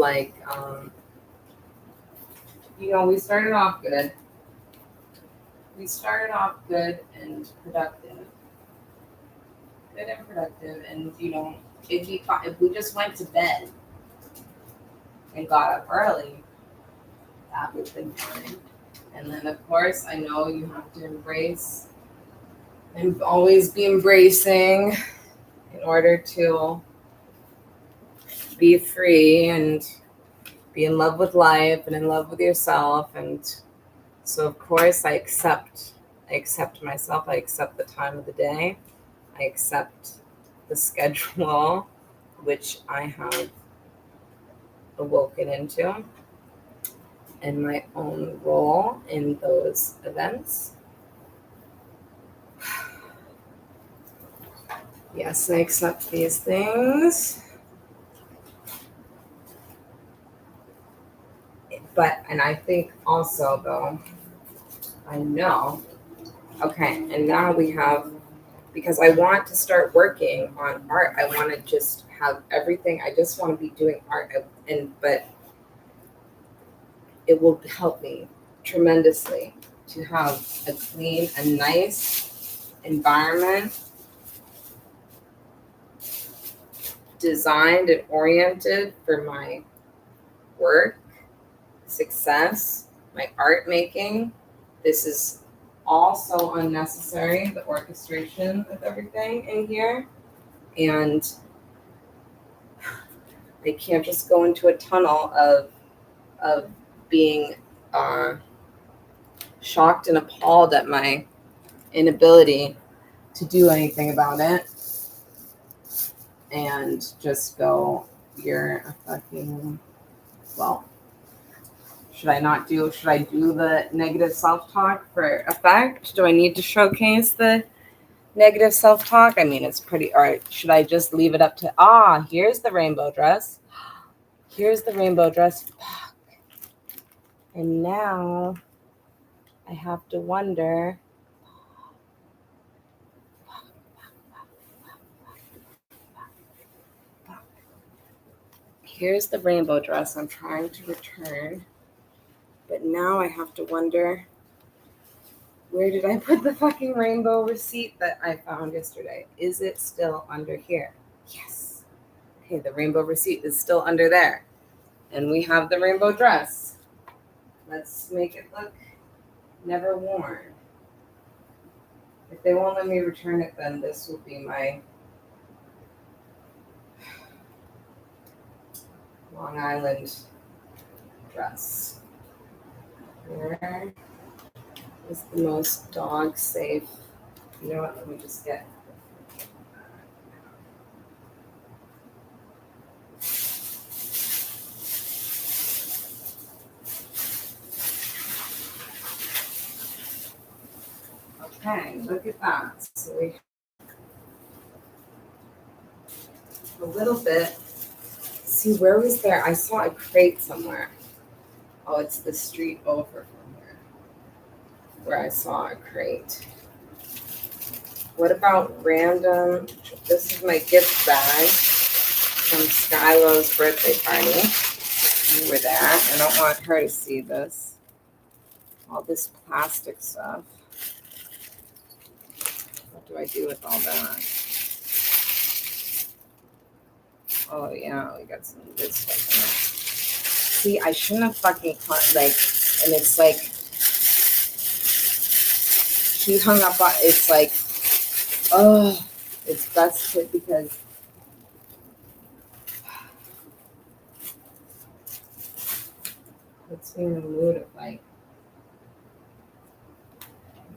we started off good. We started off good and productive. Good and productive, and if we just went to bed and got up early, that would have been fine. And then, of course, I know you have to embrace and always be embracing in order to be free and be in love with life and in love with yourself. And so, of course, I accept myself. I accept the time of the day. I accept the schedule, which I have awoken into, and my own role in those events. Yes, I accept these things. But, and I think also though, I know, okay, and now we have, because I want to start working on art. I want to just have everything. I just want to be doing art, but it will help me tremendously to have a clean and nice environment designed and oriented for my work, success, my art making. This is also unnecessary, the orchestration of everything in here. And I can't just go into a tunnel of being uh, shocked and appalled at my inability to do anything about it and just go, you're a fucking, well, should I do the negative self-talk for effect? Do I need to showcase the negative self-talk? I mean, it's pretty, or should I just leave it up to, here's the rainbow dress. Here's the rainbow dress. Fuck. And now I have to wonder. Here's the rainbow dress I'm trying to return. But now I have to wonder, where did I put the fucking rainbow receipt that I found yesterday? Is it still under here? Yes. Okay, the rainbow receipt is still under there. And we have the rainbow dress. Let's make it look never worn. If they won't let me return it, then this will be my Long Island dress. Where is the most dog safe? You know what? Let me just get. Okay, look at that. So we a little bit. See, where was there? I saw a crate somewhere. Oh, it's the street over from here where I saw a crate. What about random? This is my gift bag from Skylo's birthday party. You were there. I don't want her to see this. All this plastic stuff. What do I do with all that? Oh yeah, we got some good stuff in there. See, I shouldn't have fucking and it's like she hung up on. It's like, oh, it's busted because puts me in the mood of like,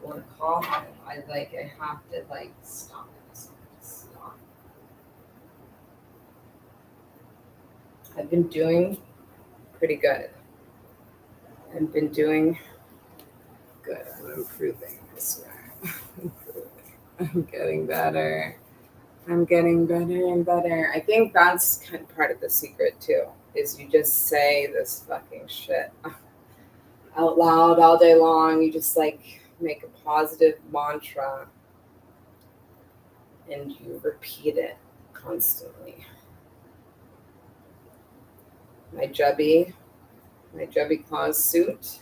want to call it. I have to like stop it. Stop. I've been doing pretty good. I've been doing good. I'm improving, I swear. I'm getting better. I'm getting better and better. I think that's kind of part of the secret too, is you just say this fucking shit out loud all day long. You just like make a positive mantra and you repeat it constantly. My Jubby Claus suit.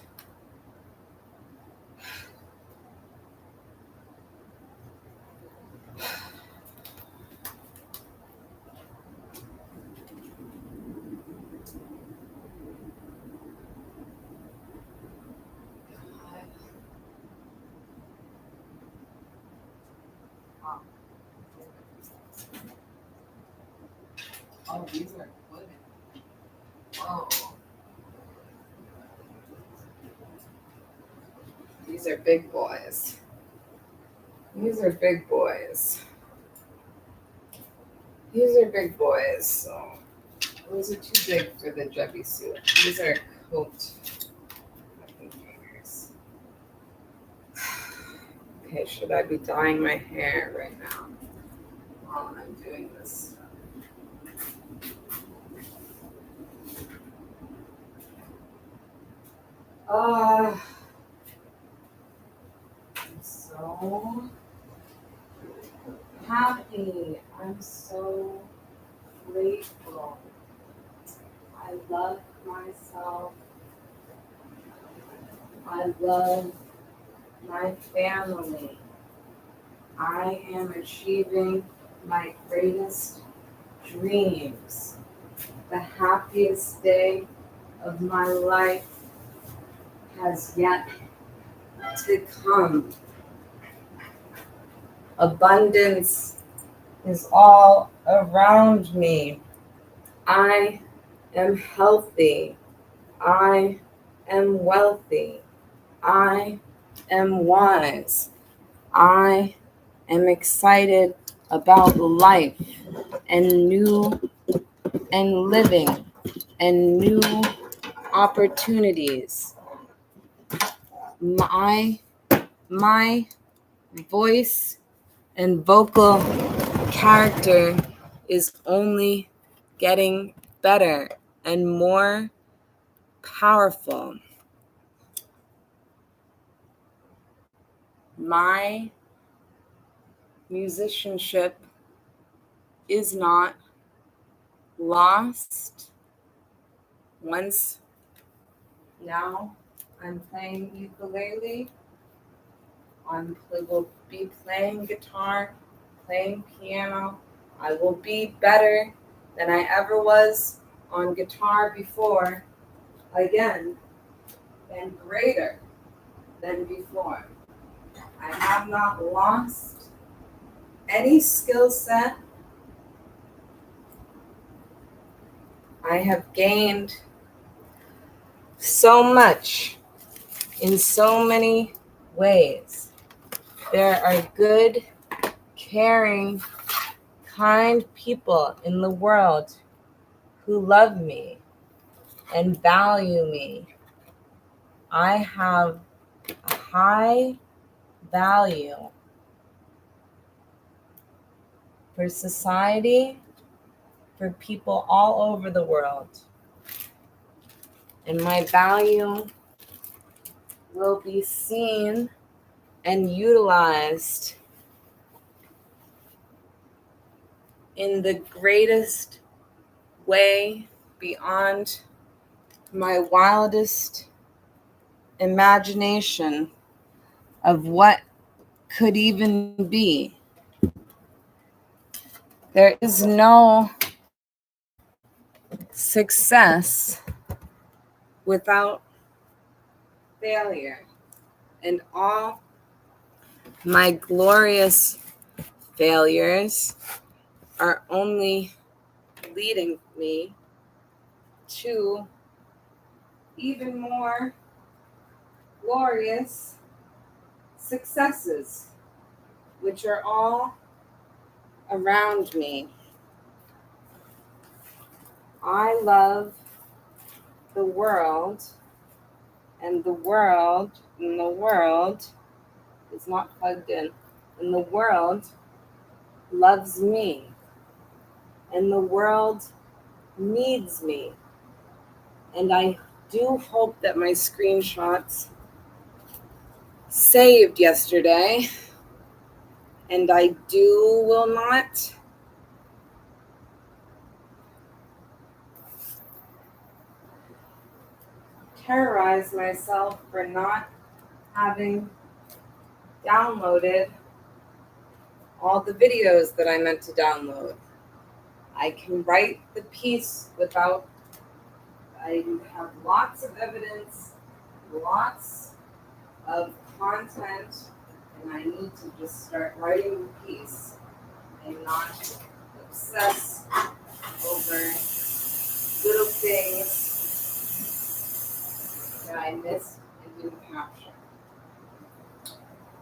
Oh, these are good. Oh. These are big boys. These are big boys. These are big boys. So those are too big for the Jubby suit. These are coat hangers. Okay, should I be dyeing my hair right now while I'm doing this? I'm so happy. I'm so grateful. I love myself. I love my family. I am achieving my greatest dreams. The happiest day of my life has yet to come. Abundance is all around me. I am healthy. I am wealthy. I am wise. I am excited about life and living and new opportunities. My voice and vocal character is only getting better and more powerful. My musicianship is not lost. Once now I'm playing ukulele. I will be playing guitar, playing piano. I will be better than I ever was on guitar before, again, and greater than before. I have not lost any skill set. I have gained so much in so many ways. There are good, caring, kind people in the world who love me and value me. I have a high value for society, for people all over the world. And my value will be seen and utilized in the greatest way beyond my wildest imagination of what could even be. There is no success without failure, and all my glorious failures are only leading me to even more glorious successes, which are all around me. I love the world, and the world is not plugged in, and the world loves me, and the world needs me. And I do hope that my screenshots saved yesterday, and I will not terrorize myself for not having downloaded all the videos that I meant to download. I can write the piece without, I have lots of evidence, lots of content, and I need to just start writing the piece and not obsess over little things that I missed and didn't capture.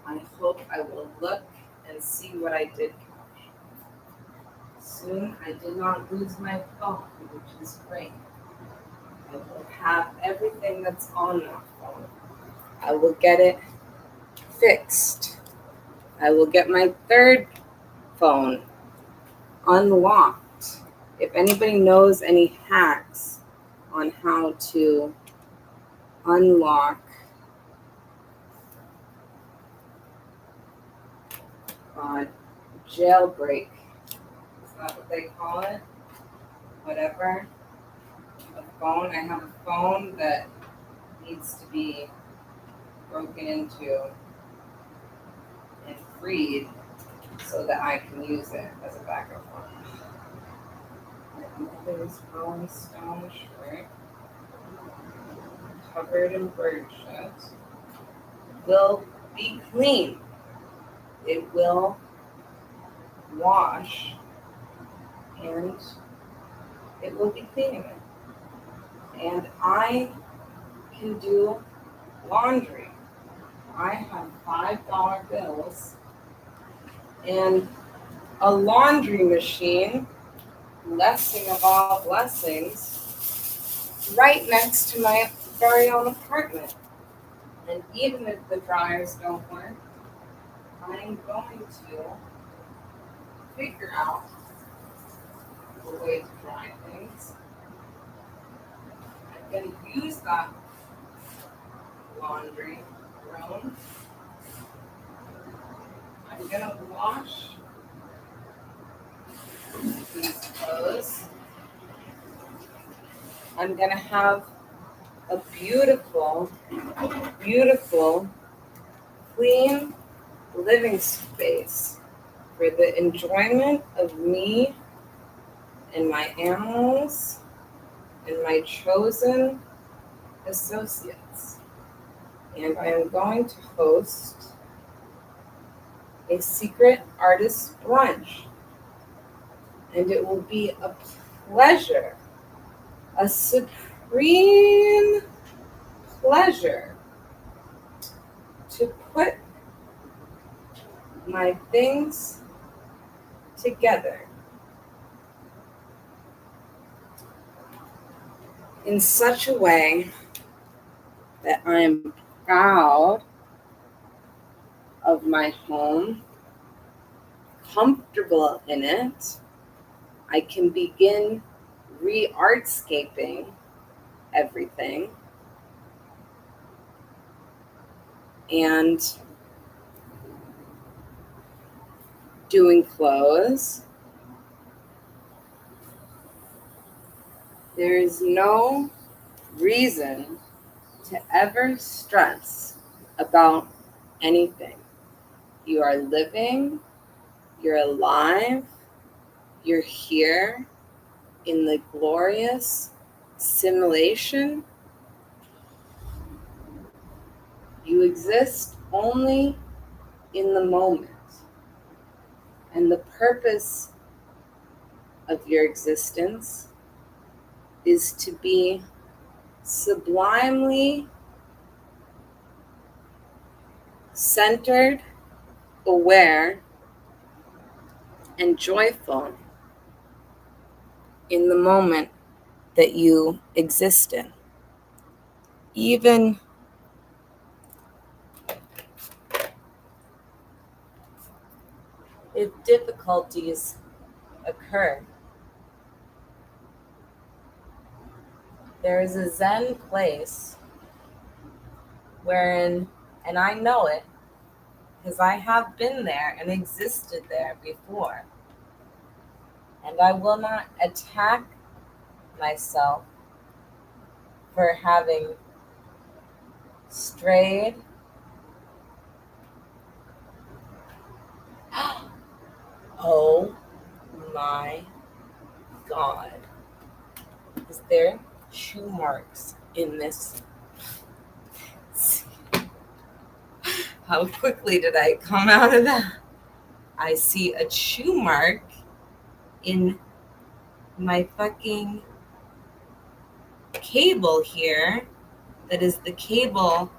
I hope I will look and see what I did capture. Soon I did not lose my phone, which is great. I will have everything that's on that phone. I will get it fixed. I will get my third phone unlocked. If anybody knows any hacks on how to unlock on jailbreak. Is that what they call it? Whatever. A phone. I have a phone that needs to be broken into and freed so that I can use it as a backup phone. My mother's Rolling Stone shirt, covered in bird shit, will be clean. It will wash and it will be cleaning it. And I can do laundry. I have $5 bills and a laundry machine, blessing of all blessings, right next to my very own apartment. And even if the dryers don't work, I'm going to figure out a way to dry things. I'm going to use that laundry room. I'm going to wash these clothes. I'm going to have a beautiful, beautiful, clean living space for the enjoyment of me and my animals and my chosen associates. And I am going to host a secret artist brunch. And it will be a pleasure, a supreme pleasure to put my things together in such a way that I am proud of my home, comfortable in it. I can begin re-artscaping everything and doing clothes. There is no reason to ever stress about anything. You are living, you're alive, you're here in the glorious simulation. You exist only in the moment. And the purpose of your existence is to be sublimely centered, aware, and joyful in the moment that you exist in. Even if difficulties occur, there is a Zen place wherein, and I know it because I have been there and existed there before, and I will not attack myself for having strayed. Oh my God. Is there shoe marks in this? How quickly did I come out of that? I see a shoe mark in my fucking cable here. That is the cable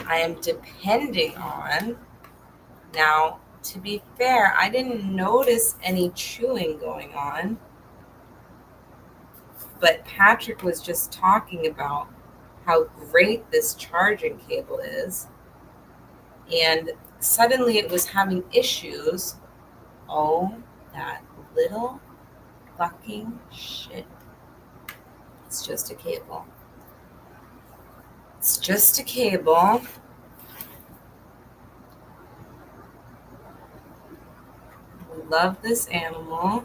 I am depending on. Now, to be fair, I didn't notice any chewing going on. But Patrick was just talking about how great this charging cable is. And suddenly it was having issues. Oh, that little fucking shit. It's just a cable. It's just a cable. We love this animal.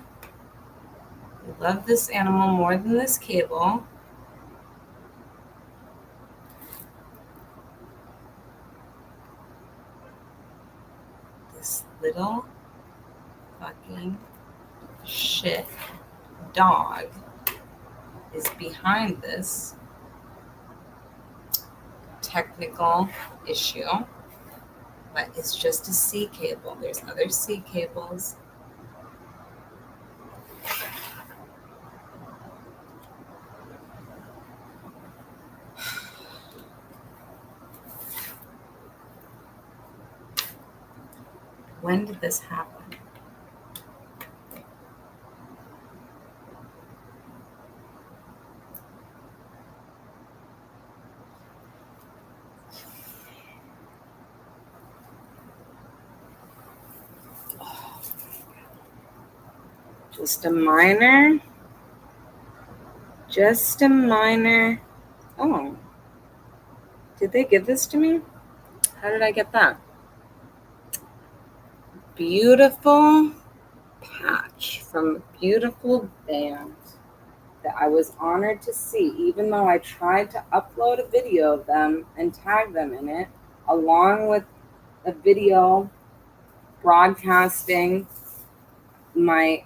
We love this animal more than this cable. This little fucking shit dog is behind this technical issue, but it's just a C cable. There's other C cables. When did this happen? Just a minor. Oh, did they give this to me? How did I get that? Beautiful patch from a beautiful band that I was honored to see, even though I tried to upload a video of them and tag them in it, along with a video broadcasting my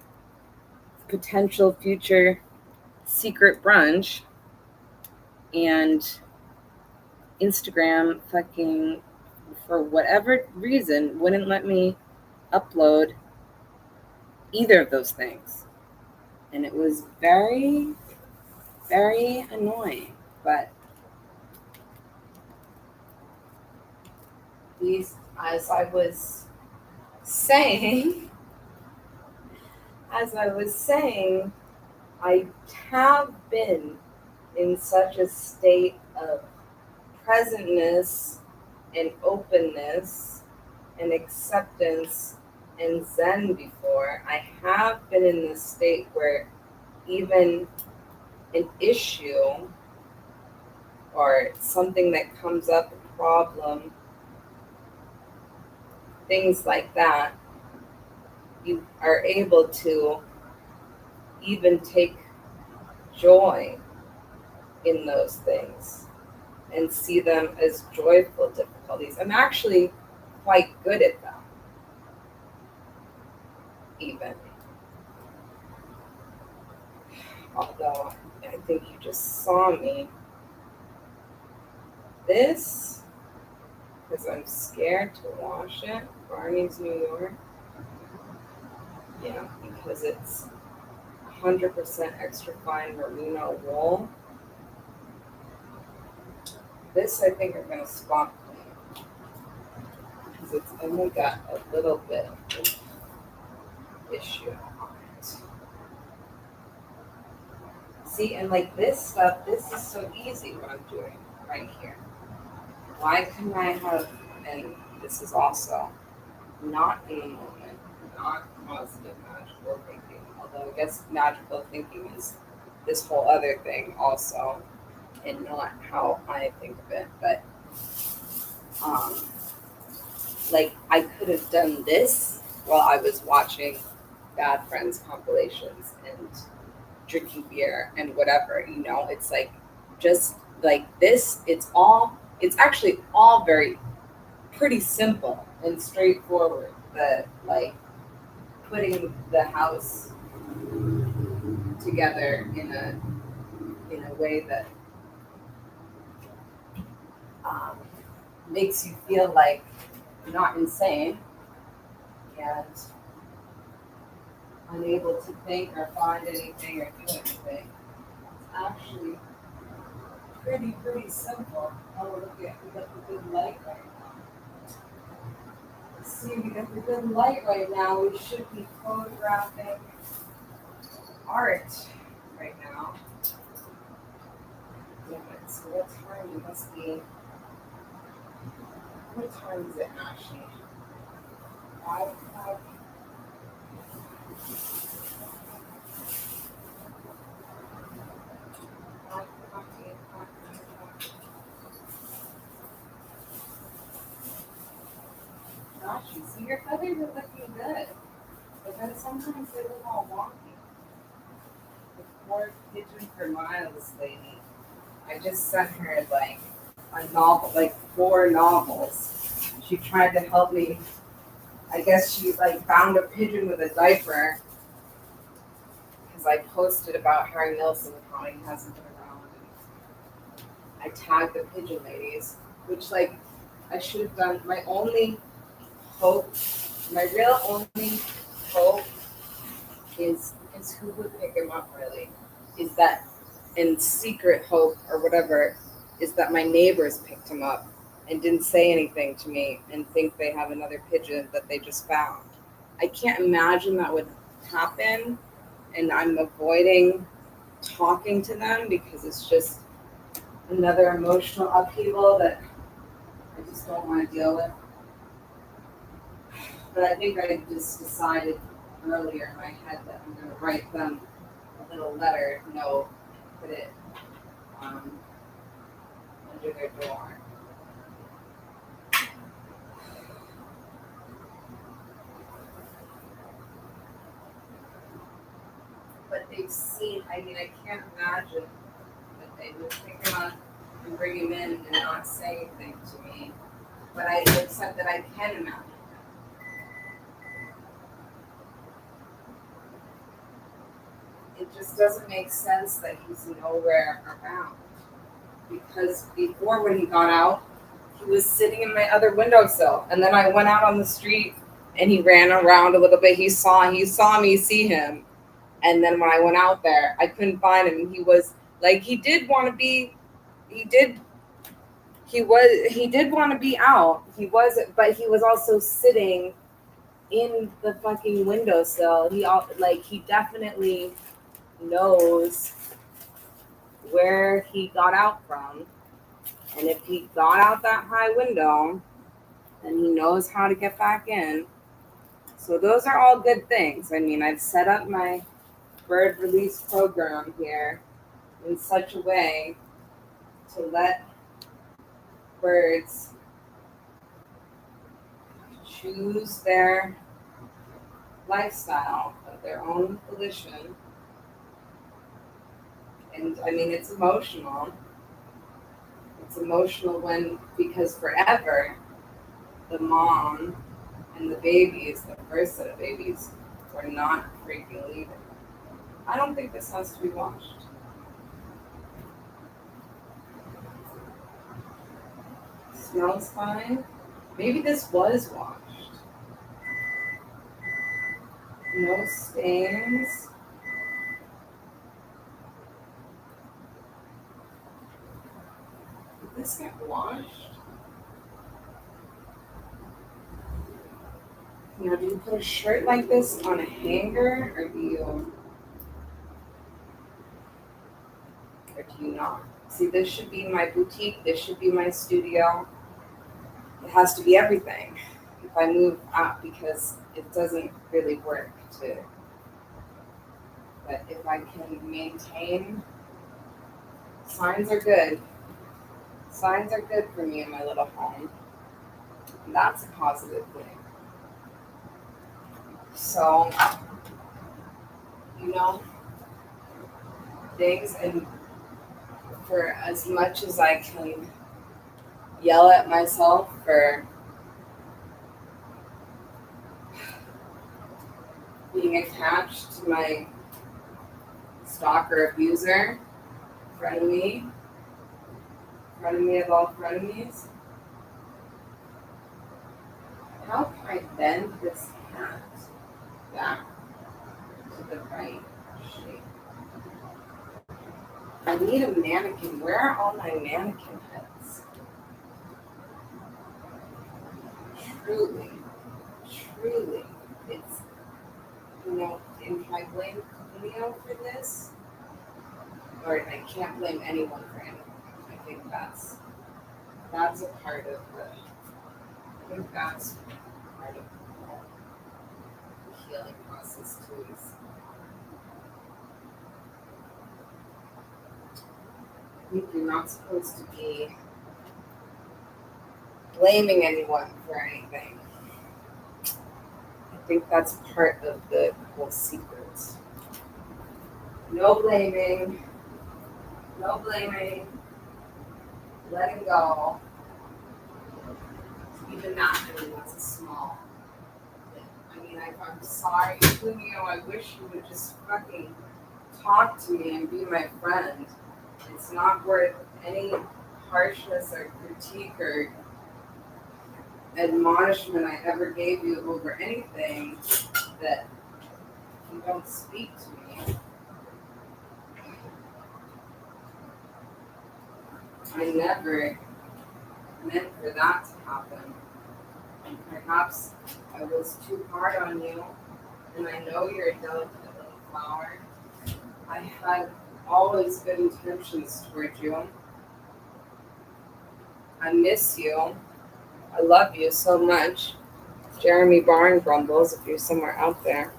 potential future secret brunch, and Instagram fucking, for whatever reason, wouldn't let me upload either of those things. And it was very, very annoying. But these, as I was saying, I have been in such a state of presentness and openness and acceptance and zen before. I have been in this state where even an issue or something that comes up, a problem, things like that, you are able to even take joy in those things and see them as joyful difficulties. I'm actually quite good at them, even. Although I think you just saw me. This, because I'm scared to wash it, Barney's New York. Yeah, because it's 100% extra fine merino wool. This I think I'm going to spot clean because it's only got a little bit of issue on it. See, and like this stuff, this is so easy what I'm doing right here. Why couldn't I have, and this is also not in the moment, not positive magical thinking, although I guess magical thinking is this whole other thing also, and not how I think of it, but like I could have done this while I was watching Bad Friends compilations and drinking beer and whatever, it's like just like this, it's actually all very pretty simple and straightforward, but like putting the house together in a way that makes you feel like you're not insane and unable to think or find anything or do anything. It's actually pretty simple. Oh, look at, we got the good light right now. See, we got the good light right now. We should be photographing art right now. Yeah, so what time? It must be. What time is it actually? 5 o'clock. gosh, you see your feathers are looking good. But then sometimes they look all wonky. The poor pigeon for miles lady. I just sent her like a novel, like 4 novels. She tried to help me. I guess she like found a pigeon with a diaper because I posted about Harry Nilsson how he hasn't been around. I tagged the pigeon ladies, which like I should have done. My only hope, my real only hope is who would pick him up really, is that in secret hope or whatever, is that my neighbors picked him up and didn't say anything to me and think they have another pigeon that they just found. I can't imagine that would happen, and I'm avoiding talking to them because it's just another emotional upheaval that I just don't want to deal with. But I think I just decided earlier in my head that I'm going to write them a little letter note, put it under their door. But they've seen, I mean, I can't imagine that they would pick him up and bring him in and not say anything to me. But I accept that I can imagine. It just doesn't make sense that he's nowhere around. Because before, when he got out, he was sitting in my other windowsill. And then I went out on the street and he ran around a little bit. He saw me see him. And then when I went out there, I couldn't find him. He was like, he did want to be out. He was, but he was also sitting in the fucking windowsill. He definitely knows where he got out from. And if he got out that high window, then he knows how to get back in. So those are all good things. I mean, I've set up my bird release program here in such a way to let birds choose their lifestyle of their own volition. And I mean, it's emotional. It's emotional because forever the mom and the babies, the first set of babies, were not freaking leaving. I don't think this has to be washed. Smells fine. Maybe this was washed. No stains. Did this get washed? Now, do you put a shirt like this on a hanger, or do you not? See, this should be my boutique. This should be my studio. It has to be everything. If I move out, because it doesn't really work to. But if I can maintain, signs are good. Signs are good for me in my little home. And that's a positive thing. So, things, and for as much as I can yell at myself for being attached to my stalker abuser, frenemy of all frenemies, how can I bend this hat back to the right shape? I need a mannequin. Where are all my mannequin heads? Truly, it's, if I blame Cuneo for this, or I can't blame anyone for anything. I think that's a part of the healing process too. You're not supposed to be blaming anyone for anything. think that's part of the whole secret. No blaming, no blaming, letting go. Even that, I mean, that's a small thing. I mean, I'm sorry, Julio, I wish you would just fucking talk to me and be my friend. It's not worth any harshness or critique or admonishment I ever gave you over anything that you don't speak to me. I never meant for that to happen. And perhaps I was too hard on you, and I know you're a delicate little flower. I had always good intentions towards you. I miss you. I love you so much. Jeremy Barn grumbles if you're somewhere out there.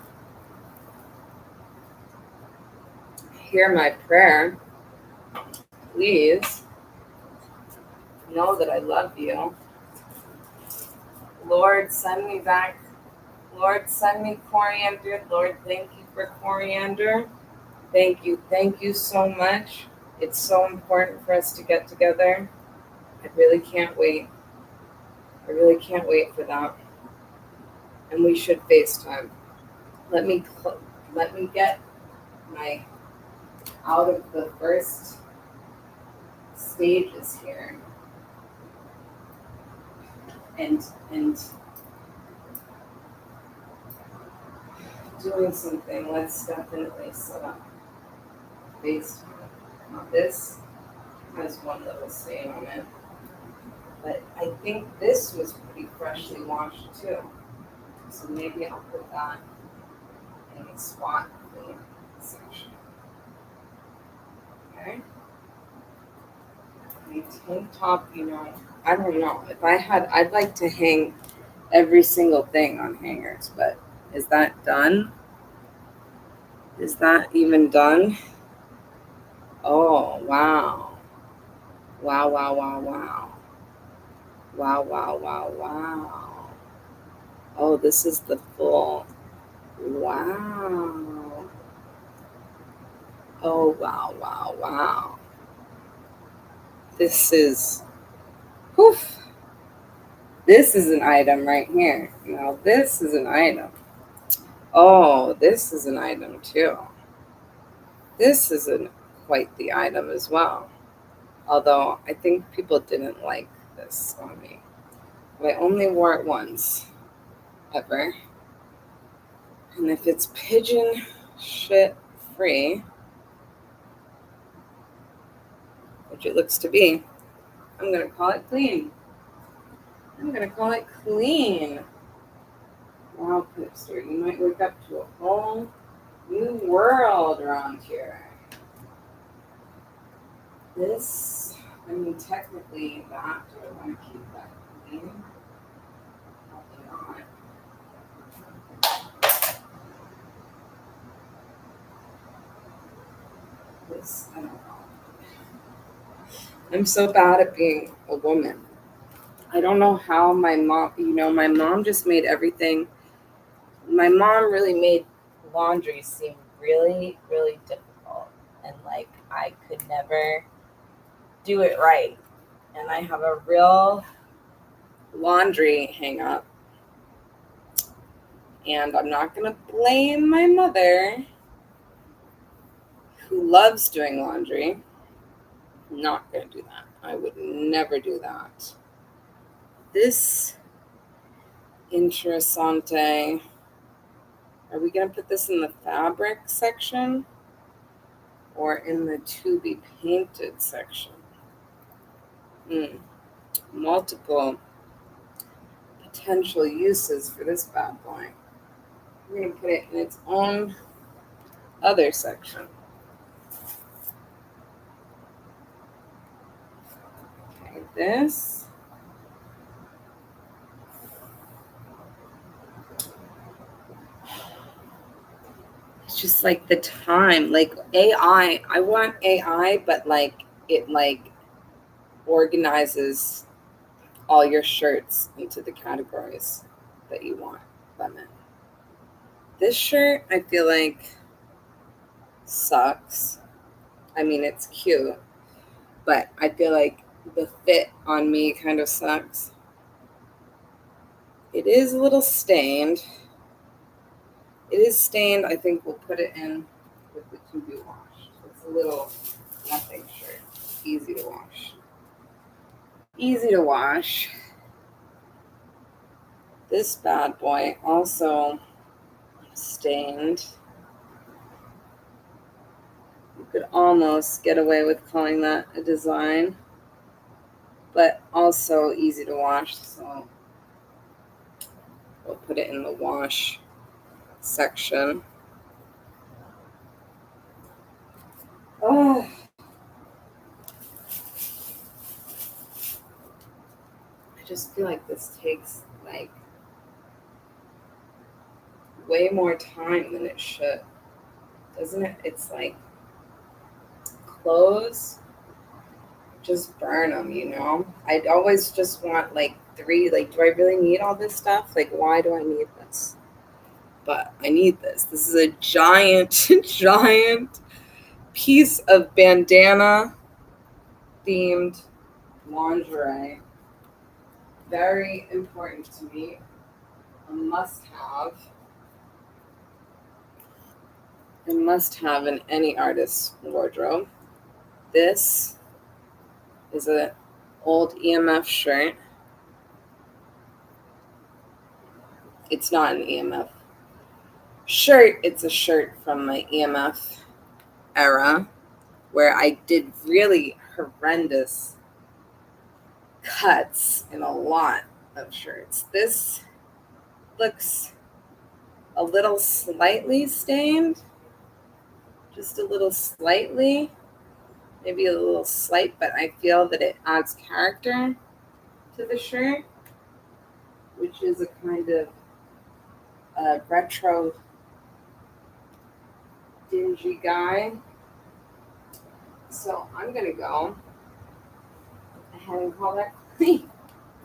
Hear my prayer. Please know that I love you. Lord, send me back. Lord, send me coriander. Lord, thank you for coriander. Thank you. Thank you so much. It's so important for us to get together. I really can't wait. I really can't wait for that. And we should FaceTime. Let me get my out of the first stages here. And doing something. Let's definitely set up FaceTime. Now this has one little stain on it, but I think this was pretty freshly washed too. So maybe I'll put that in the spot clean section. Okay. The tank top, I don't know. If I had, I'd like to hang every single thing on hangers, but is that done? Is that even done? Oh, wow. Wow, wow, wow, wow. Wow, wow, wow, wow. Oh, this is the full. Wow. Oh, wow, wow, wow. This is, whew. This is an item right here. Now, this is an item. Oh, this is an item too. This isn't quite the item as well. Although I think people didn't like this on me. I only wore it once, ever. And if it's pigeon shit free, which it looks to be, I'm going to call it clean. I'm going to call it clean. Wow, Pipster, you might wake up to a whole new world around here. This, I mean, technically that, do I want to keep that clean? Probably not. This, I don't know. I'm so bad at being a woman. I don't know how my mom just made everything. My mom really made laundry seem really, really difficult. And like I could never do it right. And I have a real laundry hang up. And I'm not going to blame my mother, who loves doing laundry. I'm not going to do that. I would never do that. This interessante. Are we going to put this in the fabric section or in the to be painted section? Multiple potential uses for this bad boy. We're going to put it in its own other section. Okay, this. It's just like the time, like AI. I want AI, but like it like organizes all your shirts into the categories that you want them in. This shirt, I feel like, sucks. I mean, it's cute, but I feel like the fit on me kind of sucks. It is a little stained. It is stained. I think we'll put it in with the to be washed. It's a little nothing shirt. Easy to wash. Easy to wash. This bad boy also stained. You could almost get away with calling that a design, but also easy to wash. So we'll put it in the wash section. Oh, I just feel like this takes like way more time than it should, doesn't it? It's like clothes, just burn them, you know? I'd always just want like 3. Like, do I really need all this stuff? Like, why do I need this? But I need this. This is a giant, giant piece of bandana themed lingerie. Very important to me. A must have. A must have in any artist's wardrobe. This is an old EMF shirt. It's not an EMF shirt, it's a shirt from my EMF era where I did really horrendous cuts in a lot of shirts. This looks a little slightly stained, just a little slightly, maybe a little slight, but I feel that it adds character to the shirt, which is a kind of retro dingy guy. So I'm gonna go ahead and call that clean.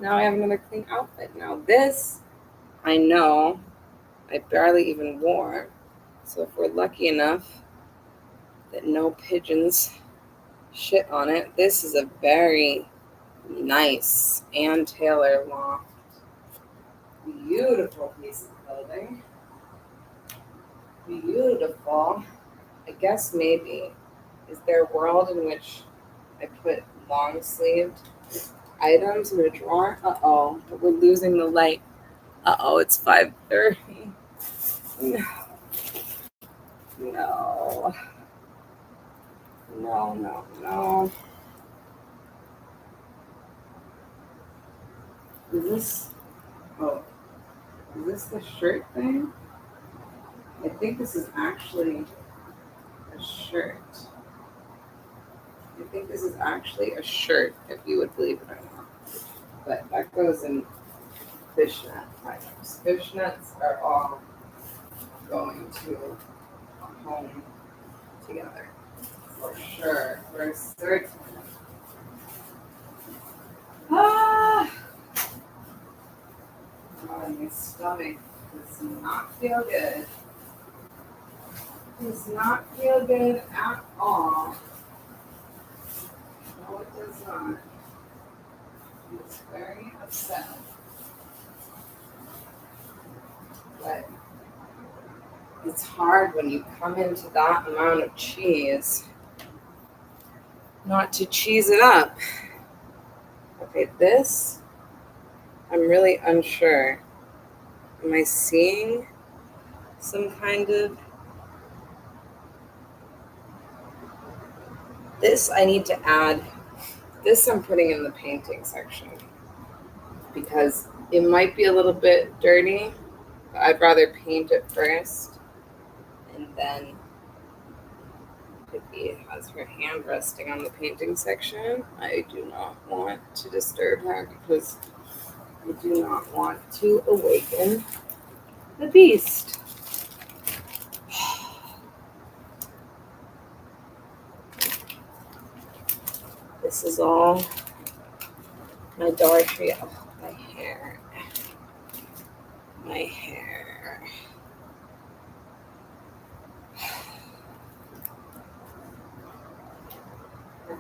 Now I have another clean outfit. Now this, I know, I barely even wore. So if we're lucky enough that no pigeons shit on it, this is a very nice Ann Taylor loft. Beautiful piece of clothing. Beautiful. I guess maybe, is there a world in which I put long sleeved items in a drawer? Uh-oh, but we're losing the light. Uh-oh, it's 5:30. No. No. No, no, no. Is this, oh, is this the shirt thing? I think this is actually a shirt. I think this is actually a shirt, if you would believe it or not. But that goes in fishnet items. Fishnets are all going to a home together. For sure. For certain. Ah! Oh, my stomach does not feel good. Does not feel good at all. No, it does not. It's very upset. But it's hard when you come into that amount of cheese not to cheese it up. Okay, this, I'm really unsure. Am I seeing some kind of... This I need to add. This I'm putting in the painting section because it might be a little bit dirty. But I'd rather paint it first, and then Pippi has her hand resting on the painting section. I do not want to disturb her because I do not want to awaken the beast. This is all my Dollar Tree. Oh, my hair. My hair.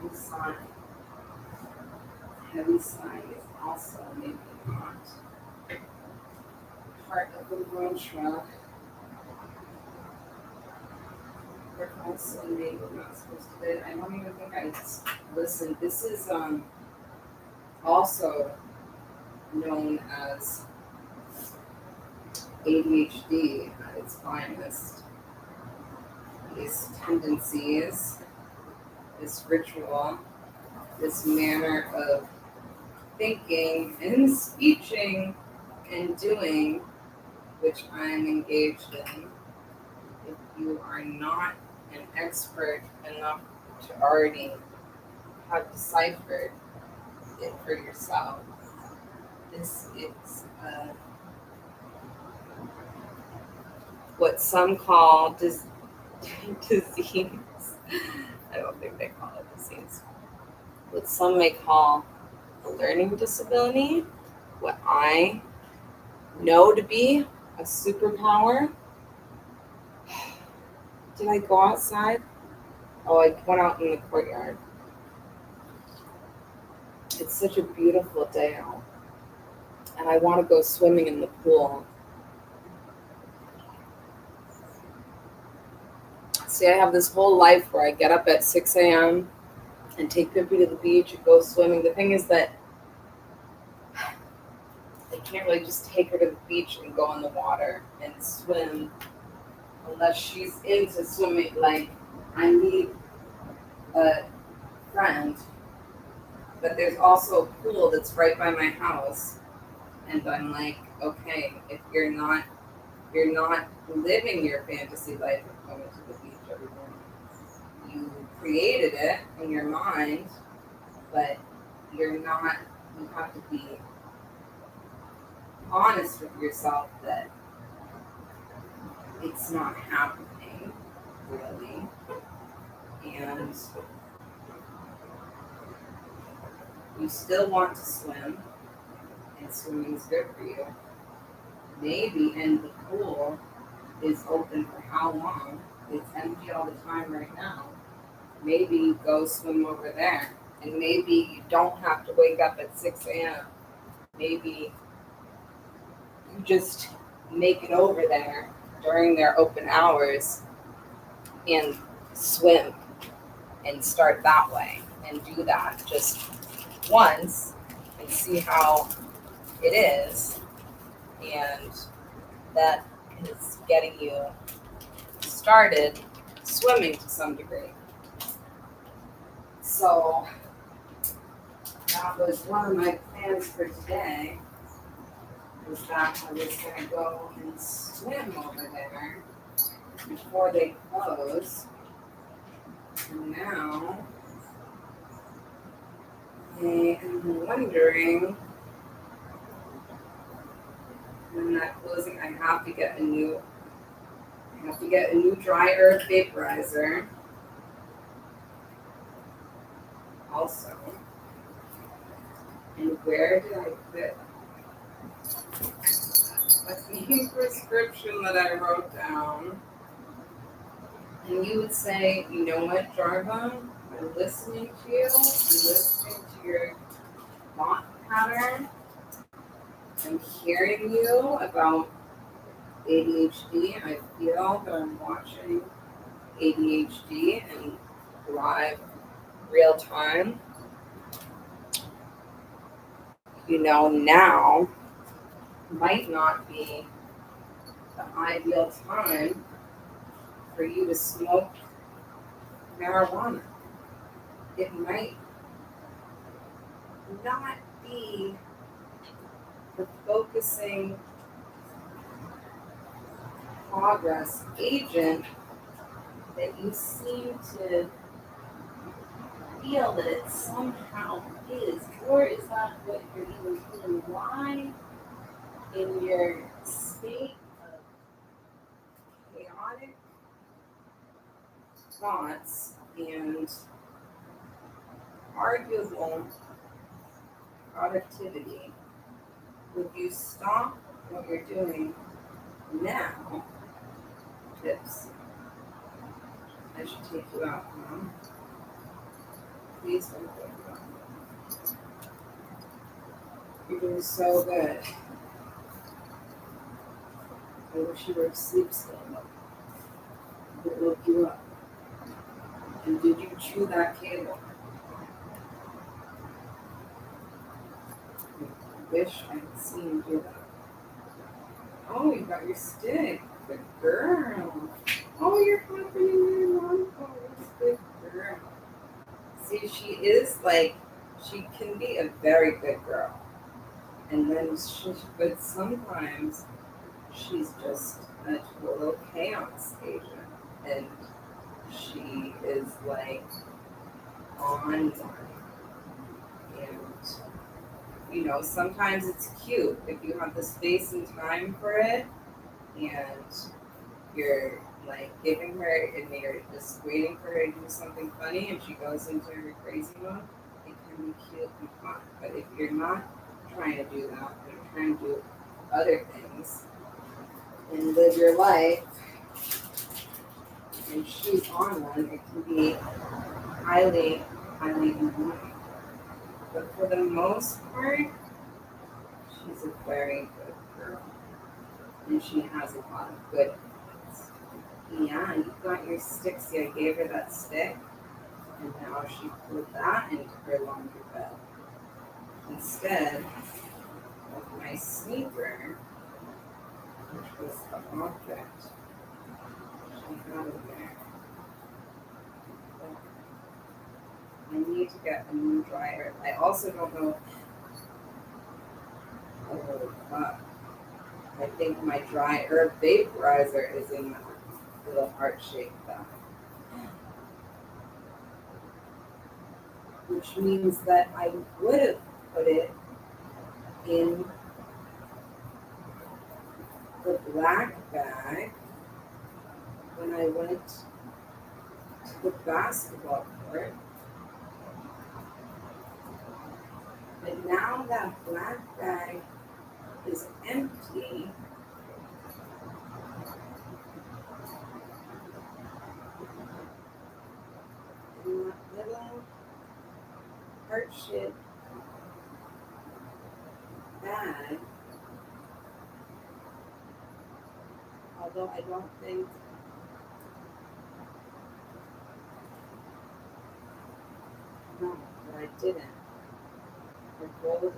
heavy sigh. Heavy sigh is also maybe not part of the mantra. We're also maybe not supposed to do it. I don't even think I listened. This is also known as ADHD at its finest. These tendencies, this ritual, this manner of thinking and speeching and doing, which I'm engaged in, if you are not an expert enough to already have deciphered it for yourself, this is what some call disease. I don't think they call it disease. What some may call a learning disability, what I know to be a superpower. Did I go outside? Oh, I went out in the courtyard. It's such a beautiful day out. And I want to go swimming in the pool. See, I have this whole life where I get up at 6 a.m. and take Pippi to the beach and go swimming. The thing is that I can't really just take her to the beach and go in the water and swim unless she's into swimming. Like, I need a friend, but there's also a pool that's right by my house. And I'm like, okay, if you're not living your fantasy life of going to the beach every morning. You created it in your mind, but you have to be honest with yourself that it's not happening, really. And you still want to swim, and swimming is good for you. Maybe, and the pool is open for how long? It's empty all the time right now. Maybe go swim over there. And maybe you don't have to wake up at 6 a.m. Maybe you just make it over there during their open hours and swim and start that way and do that just once and see how it is. And that is getting you started swimming to some degree. So that was one of my plans for today, was that I was going to go and swim over there before they close. And now I am wondering, when that closing, I have to get a new dry earth vaporizer. Also, and where did I put a new prescription that I wrote down? And you would say, you know what, Jarva? I'm listening to you. I'm listening to your thought pattern. I'm hearing you about ADHD. I feel that I'm watching ADHD in live real time. You know, now might not be the ideal time for you to smoke marijuana. It might not be the focusing progress agent that you seem to feel that it somehow is, or is that what you're even feeling? Why, in your state of chaotic thoughts and arguable productivity, would you stop what you're doing now? Tips. I should take you out, Mom. Please don't wake up. You're doing so good. I wish you were asleep still. It woke you up. And did you chew that cable? I wish I had seen you do that. Oh, you got your stick. Good girl. Oh, you're happy your mom. Oh, good girl. See, she is like, she can be a very good girl. And then but sometimes she's just a total chaos agent. And she is like on one. And, you know, sometimes it's cute if you have the space and time for it and you're like giving her and you're just waiting for her to do something funny and she goes into her crazy mode, it can be cute and fun. But if you're not trying to do that, you're trying to do other things and live your life, and she's on one, it can be highly, highly annoying. But for the most part, she's a very good girl. And she has a lot of good things. Yeah, you got your stick. See, I gave her that stick. And now she put that into her laundry bed. Instead of my sneaker, which was the object she had in there. I need to get a new dryer. I also don't know. Oh, fuck. I think my dry herb vaporizer is in that little heart-shaped bag. Which means that I would have put it in the black bag when I went to the basketball court. But now that black bag is empty, and that little heart-shaped bag, although I don't think no, but I didn't. I rolled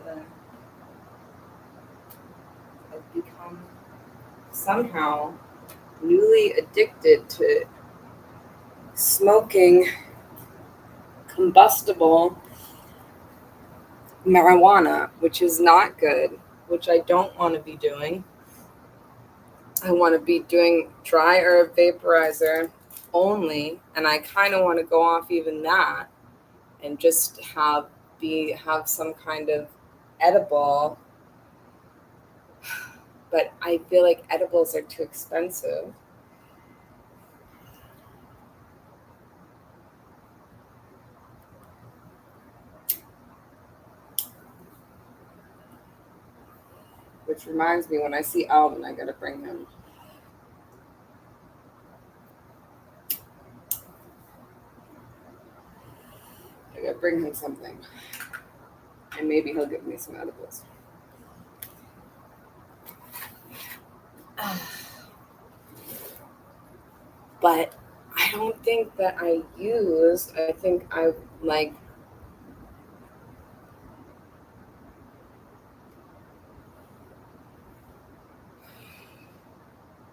I've become somehow newly addicted to smoking combustible marijuana, which is not good, which I don't want to be doing. I want to be doing dry herb vaporizer only, and I kind of want to go off even that and just have some kind of edible. But I feel like edibles are too expensive. Which reminds me, when I see Alvin, I gotta bring him. I gotta bring him something. And maybe he'll give me some edibles. But I don't think that I used, I think I like,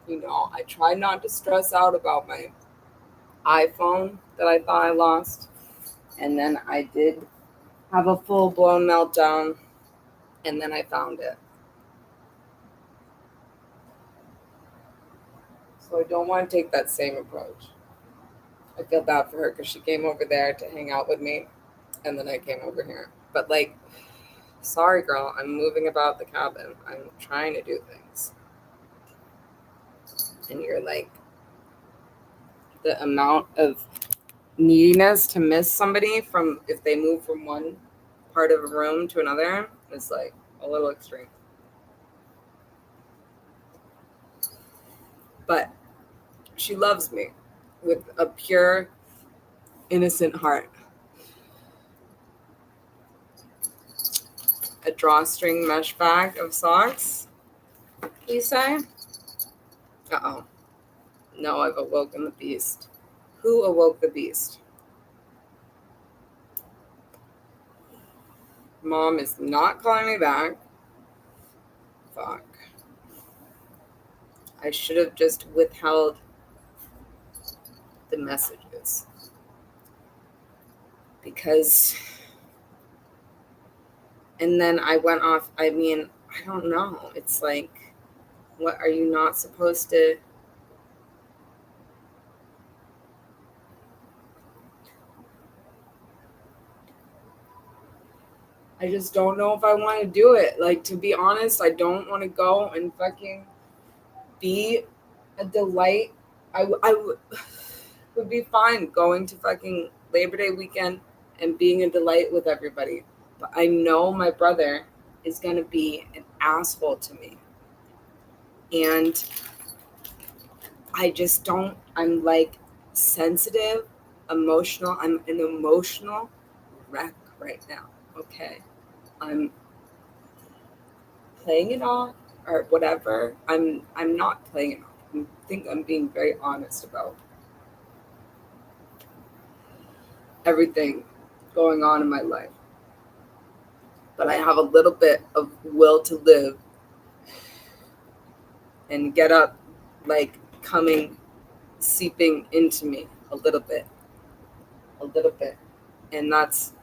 you know, I try not to stress out about my iPhone that I thought I lost. And then I did have a full blown meltdown. And then I found it. So I don't want to take that same approach. I feel bad for her because she came over there to hang out with me. And then I came over here. But like, sorry, girl, I'm moving about the cabin. I'm trying to do things. And you're like, the amount of neediness to miss somebody from if they move from one part of a room to another is like a little extreme. But she loves me with a pure, innocent heart. A drawstring mesh bag of socks, you say? Uh-oh. No, I've awoken the beast. Who awoke the beast? Mom is not calling me back. Fuck. I should have just withheld the messages. Because... And then I went off. I mean, I don't know. It's like, what are you not supposed to... I just don't know if I want to do it. Like, to be honest, I don't want to go and fucking be a delight. I would be fine going to fucking Labor Day weekend and being a delight with everybody. But I know my brother is going to be an asshole to me. And I just don't, I'm like sensitive, emotional. I'm an emotional wreck right now. Okay. I'm playing it off or whatever. I'm not playing it off. I think I'm being very honest about everything going on in my life. But I have a little bit of will to live and get up, like coming, seeping into me a little bit. And that's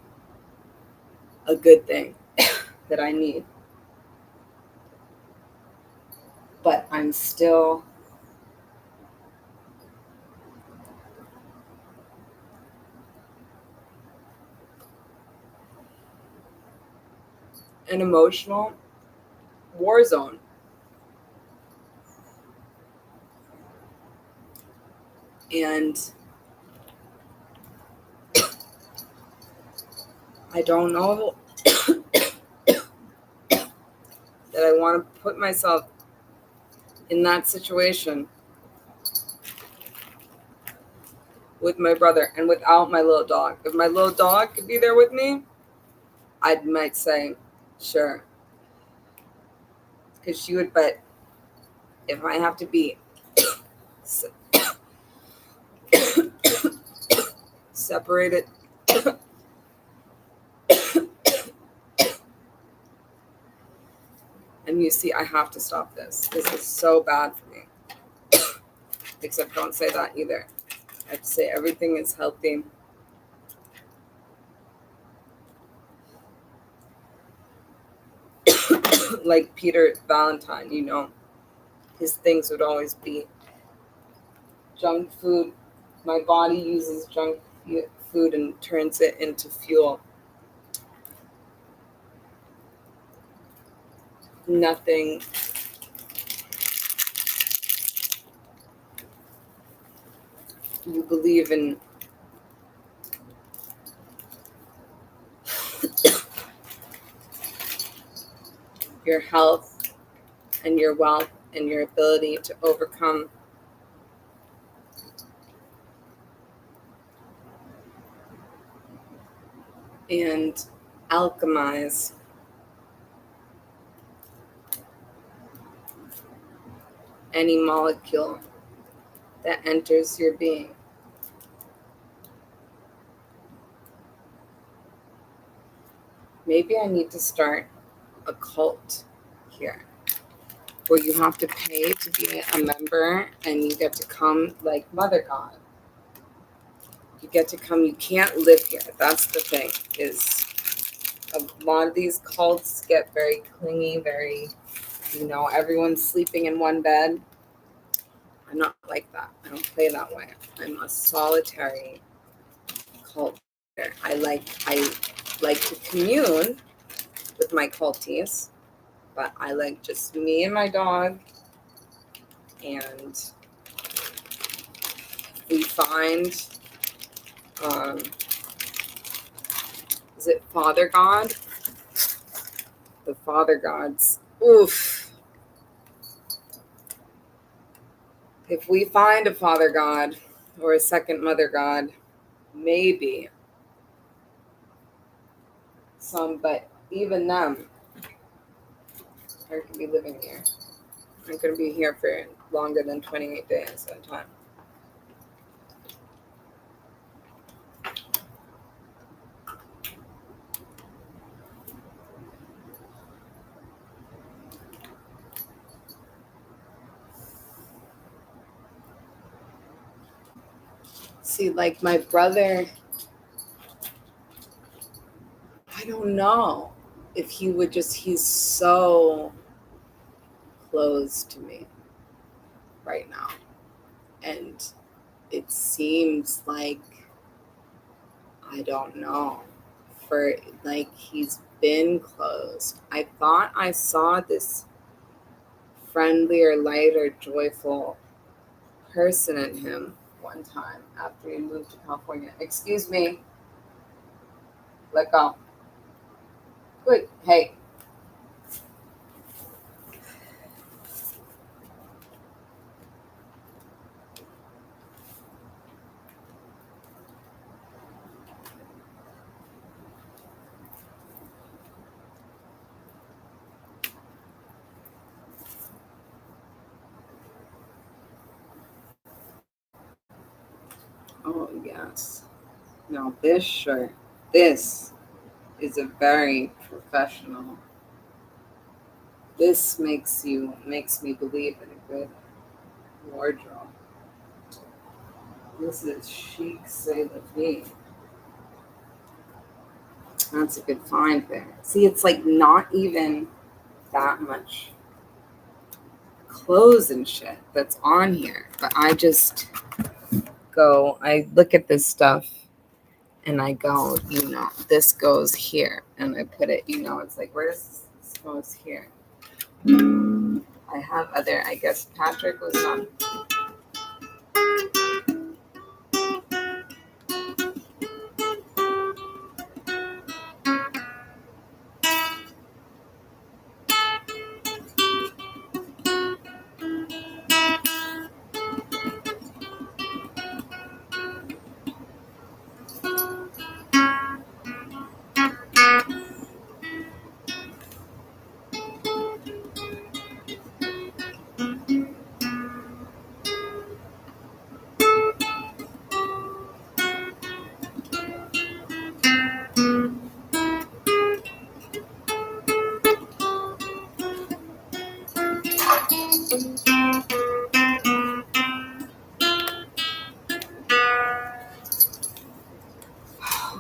a good thing that I need. But I'm still an emotional war zone. And I don't know that I want to put myself in that situation with my brother and without my little dog. If my little dog could be there with me, I might say, sure. Because she would, but if I have to be separated, and you see, I have to stop this. This is so bad for me. Except don't say that either. I have to say everything is healthy. Like Peter Valentine, you know, his things would always be junk food. My body uses junk food and turns it into fuel. Nothing. You believe in your health and your wealth and your ability to overcome and alchemize any molecule that enters your being. Maybe I need to start a cult here where you have to pay to be a member and you get to come like Mother God. You get to come, you can't live here. That's the thing, is a lot of these cults get very clingy, very, you know, everyone's sleeping in one bed. I'm not like that. I don't play that way. I'm a solitary cult. I like to commune with my culties, but I like just me and my dog. And we find, is it Father God? The Father Gods. Oof. If we find a Father God or a second Mother God, maybe some, but even them, I could be living here. I'm going to be here for longer than 28 days at a time. See, like my brother, I don't know if he would just, he's so close to me right now. And it seems like, I don't know, for like he's been closed. I thought I saw this friendlier, lighter, joyful person in him one time after he moved to California. Excuse me. Let go. Good. Hey. Oh, yes. Now, this shirt, this is a very professional. This makes me believe in a good wardrobe. This is chic, say the vie. That's a good find there. See, it's like not even that much clothes and shit that's on here. But I just I look at this stuff and I go, this goes here. And I put it, it's like, where does this goes here? I have other, I guess Patrick was on.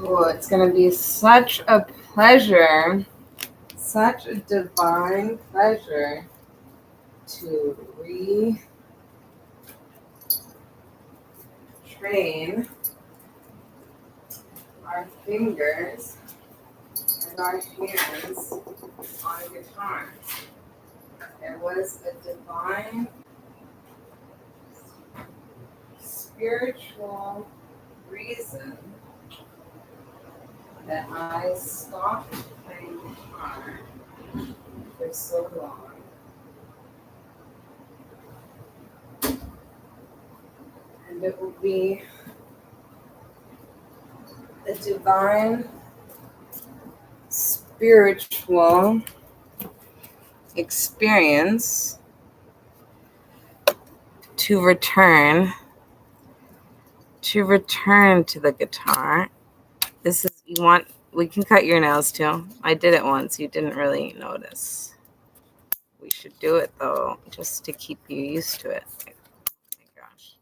Oh, it's going to be such a pleasure, such a divine pleasure to retrain our fingers and our hands on a guitar. There was a divine, spiritual reason that I stopped playing guitar for so long. And it will be a divine, spiritual experience to return to the guitar. This is, we can cut your nails too. I did it once. You didn't really notice. We should do it though, just to keep you used to it. Oh my gosh.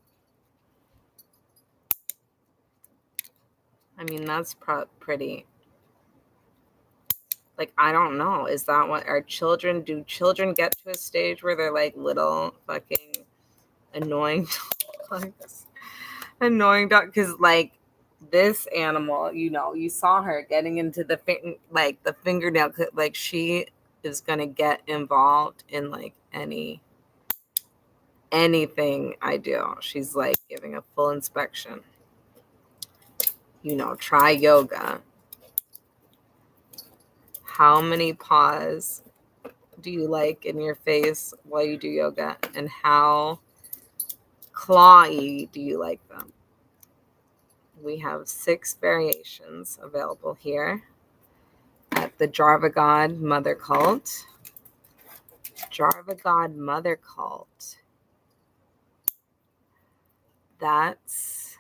I mean, that's pretty. Like, I don't know. Is that what our children do? Children get to a stage where they're like little fucking annoying dogs? Annoying dog, because like this animal, you saw her getting into the fingernail, like she is gonna get involved in like anything I do. She's like giving a full inspection. Try yoga. How many paws do you like in your face while you do yoga? And how clawy do you like them? We have 6 variations available here at the Jarva God Mother Cult. Jar of a God Mother Cult. That's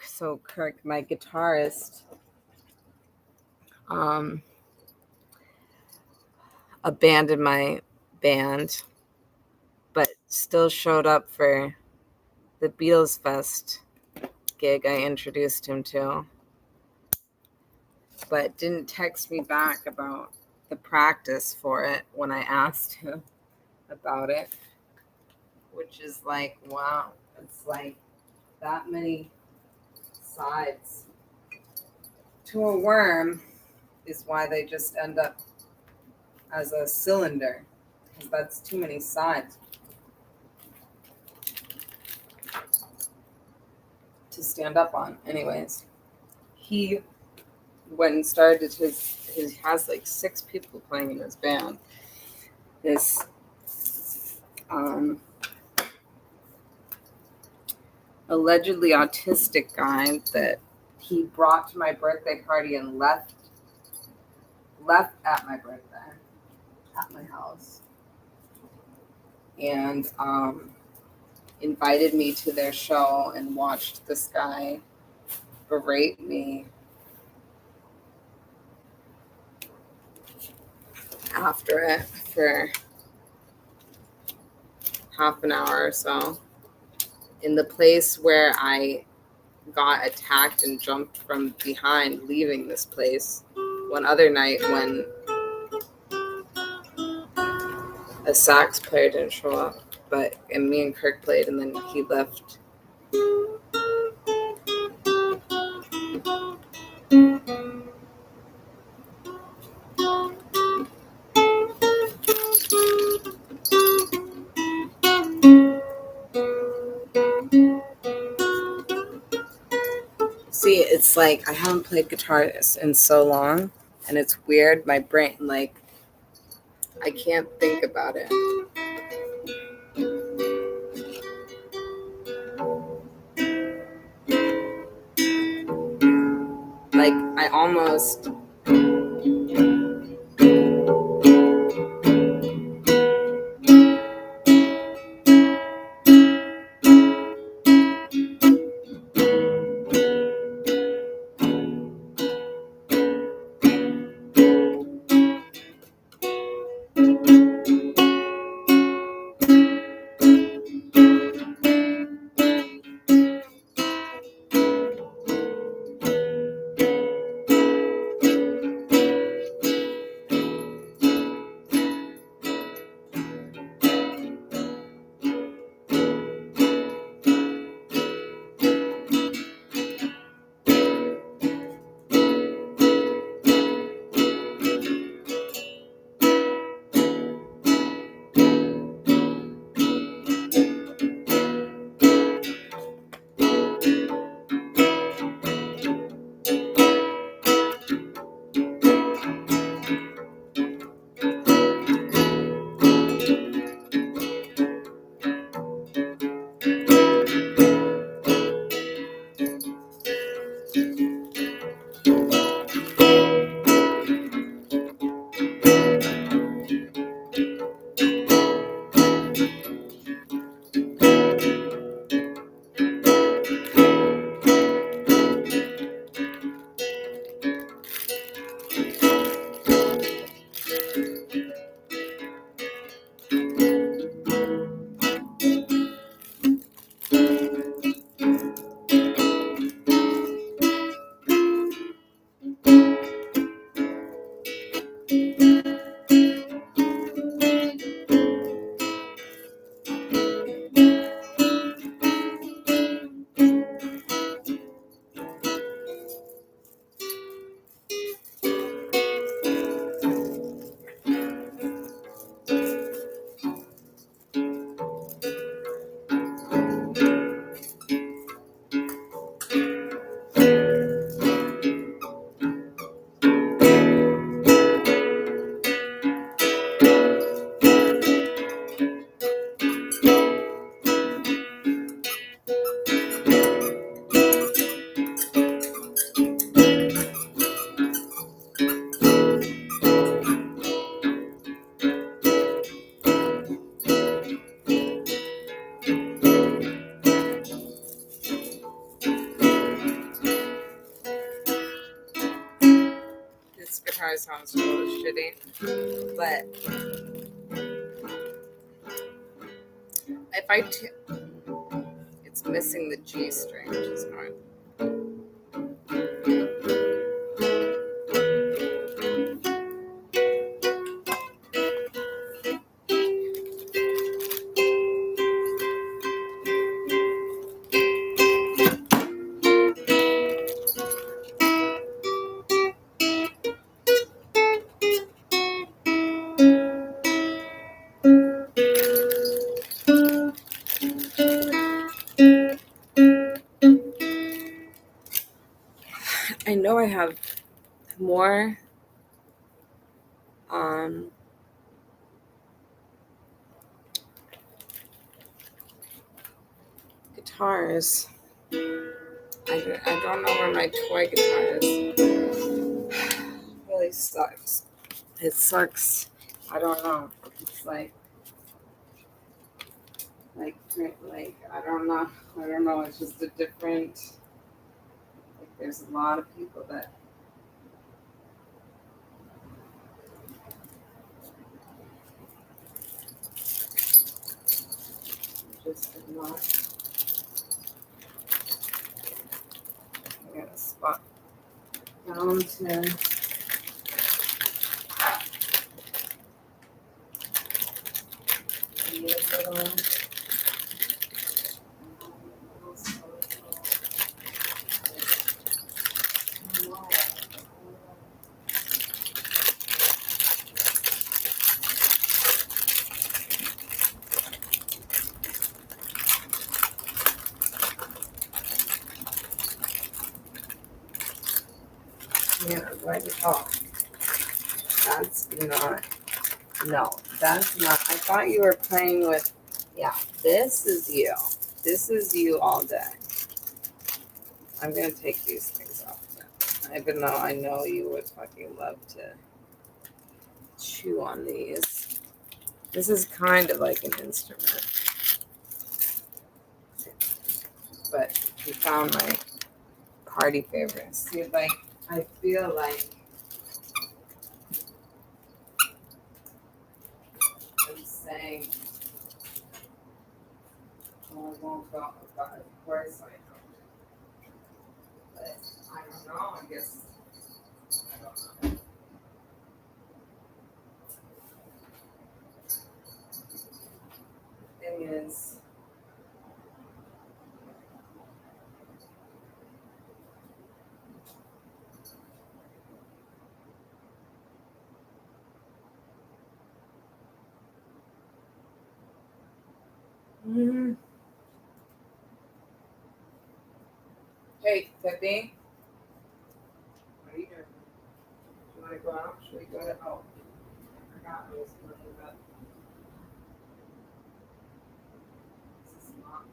so Kirk, my guitarist, abandoned my band, but still showed up for the Beatles Fest gig I introduced him to, but didn't text me back about the practice for it when I asked him about it, which is like, wow, it's like that many sides to a worm is why they just end up as a cylinder, because that's too many sides to stand up on. Anyways, he went and started his has like 6 people playing in his band. This allegedly autistic guy that he brought to my birthday party and left at my birthday at my house, and invited me to their show and watched this guy berate me after it for half an hour or so in the place where I got attacked and jumped from behind leaving this place. One other night when a sax player didn't show up, and me and Kirk played, and then he left. See, it's like I haven't played guitar in so long, and it's weird. My brain, like, I can't think about it. Like, I almost... sounds a little shitty. But if it's missing the G string, which is hard. I know I have more guitars. I don't know where my toy guitar is. Really sucks. It sucks. I don't know. It's like I don't know. I don't know. It's just a different. Like there's a lot of people that. Just did not. I got a spot down to. Yeah, right. Oh, that's not. No, that's not. I thought you were playing with. Yeah, this is you. This is you all day. I'm gonna take these things off now. Even though I know you would fucking love to chew on these. This is kind of like an instrument. But you found my party favorites. See, like, I feel like I'm saying, oh, I won't go, but of course I don't. But I don't know, I guess, I don't know. The thing is, Hey, Tippy. What are you doing? You want to go out? Should we go to? Oh, I forgot I was looking about. This is not.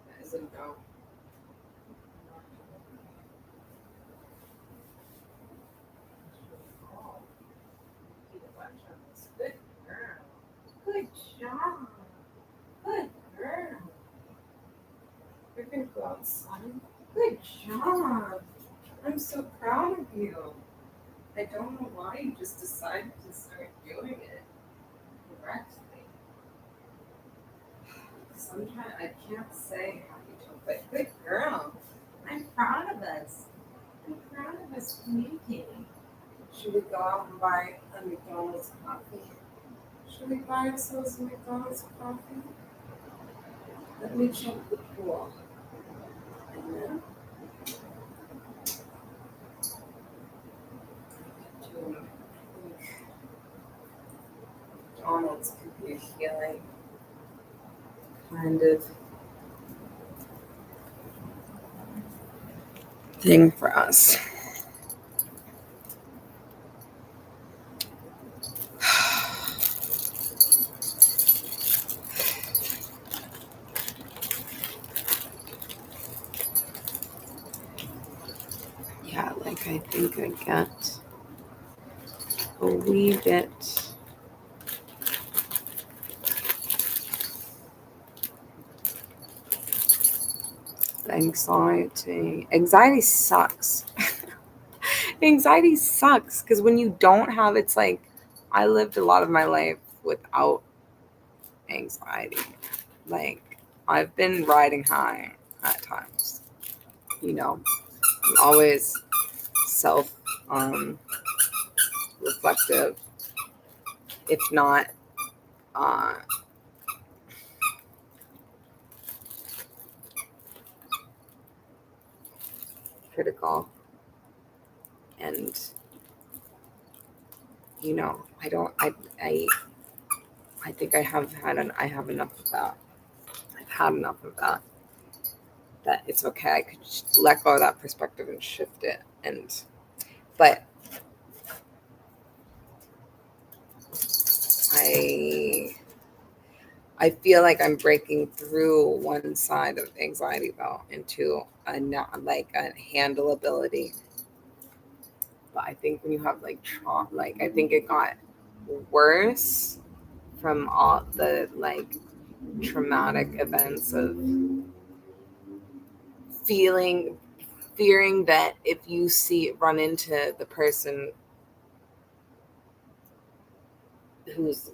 That isn't go. Good girl. Good job. Good girl. You're gonna go outside. Good job. I'm so proud of you. I don't know why you just decided to start doing it correctly. Sometimes I can't say how you do, but good girl. I'm proud of us. I'm proud of us communicating. Should we go out and buy a McDonald's coffee? Should we buy ourselves a McDonald's coffee? Let me check the pool. And then McDonald's could be a healing kind of thing for us. Yeah, like I think I got a wee bit. Anxiety sucks. Anxiety sucks because when you don't have, it's like I lived a lot of my life without anxiety. Like I've been riding high at times. I'm always self reflective, if not uh, critical. And I don't. I think I have enough of that. I've had enough of that. That it's okay. I could just let go of that perspective and shift it. But I I feel like I'm breaking through one side of anxiety though into a not like a handleability. But I think when you have like trauma, like I think it got worse from all the like traumatic events of fearing that if you run into the person who's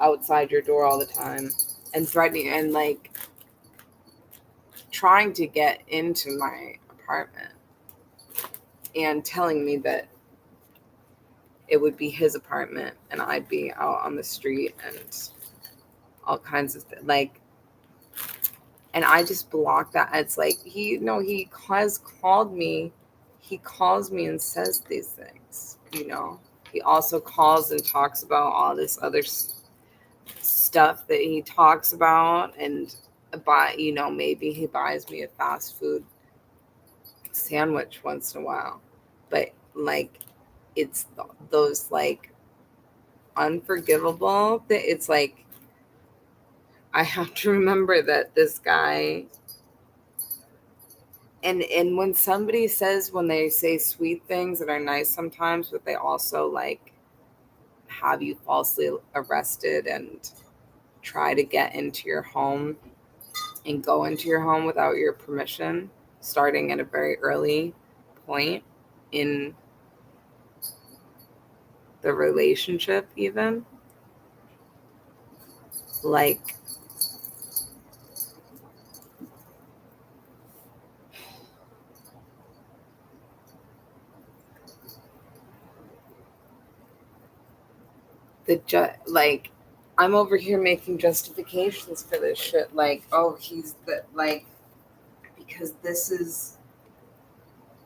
outside your door all the time and threatening and like trying to get into my apartment and telling me that it would be his apartment and I'd be out on the street and all kinds of like, and I just blocked that. It's like he has called me. He calls me and says these things. He also calls and talks about all this other stuff that he talks about, and maybe he buys me a fast food sandwich once in a while, but like it's those like unforgivable that it's like I have to remember that this guy and when they say sweet things that are nice sometimes, but they also like have you falsely arrested and try to get into your home and go into your home without your permission, starting at a very early point in the relationship, even like like I'm over here making justifications for this shit. Like, oh, he's the like because this is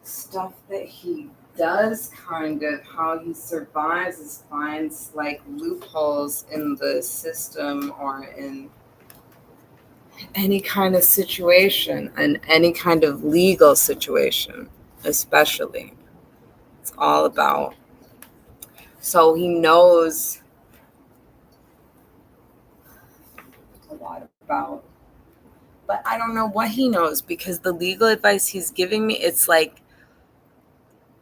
stuff that he does, kind of how he survives is finds like loopholes in the system or in any kind of situation and any kind of legal situation, especially. It's all about. So he knows a lot about, but I don't know what he knows because the legal advice he's giving me, it's like,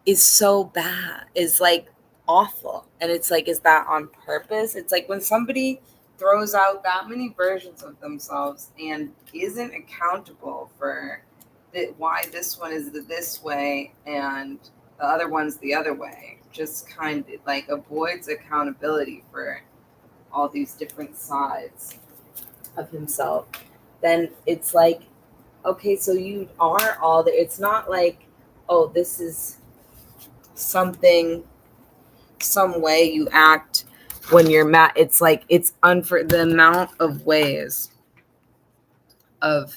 is so bad, is like awful. And it's like, is that on purpose? It's like when somebody throws out that many versions of themselves and isn't accountable for why this one is this way and the other one's the other way, just kind of like avoids accountability for all these different sides of himself, then it's like, okay, so you are all there. It's not like, oh, this is some way you act when you're mad. It's like it's the amount of ways of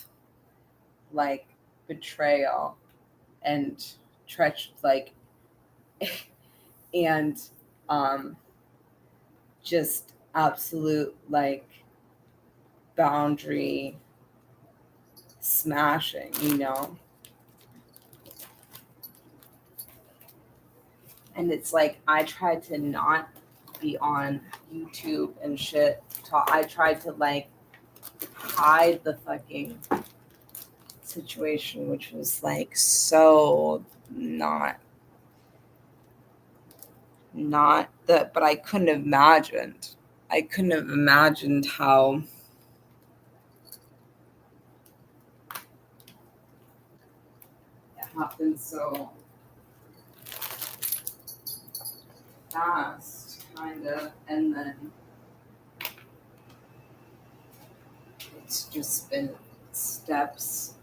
like betrayal and like and just absolute like boundary smashing, and it's like I tried to not be on YouTube and shit. I tried to like hide the fucking situation, which was like so not that, but I couldn't have imagined. How happened so fast, kind of, and then it's just been steps,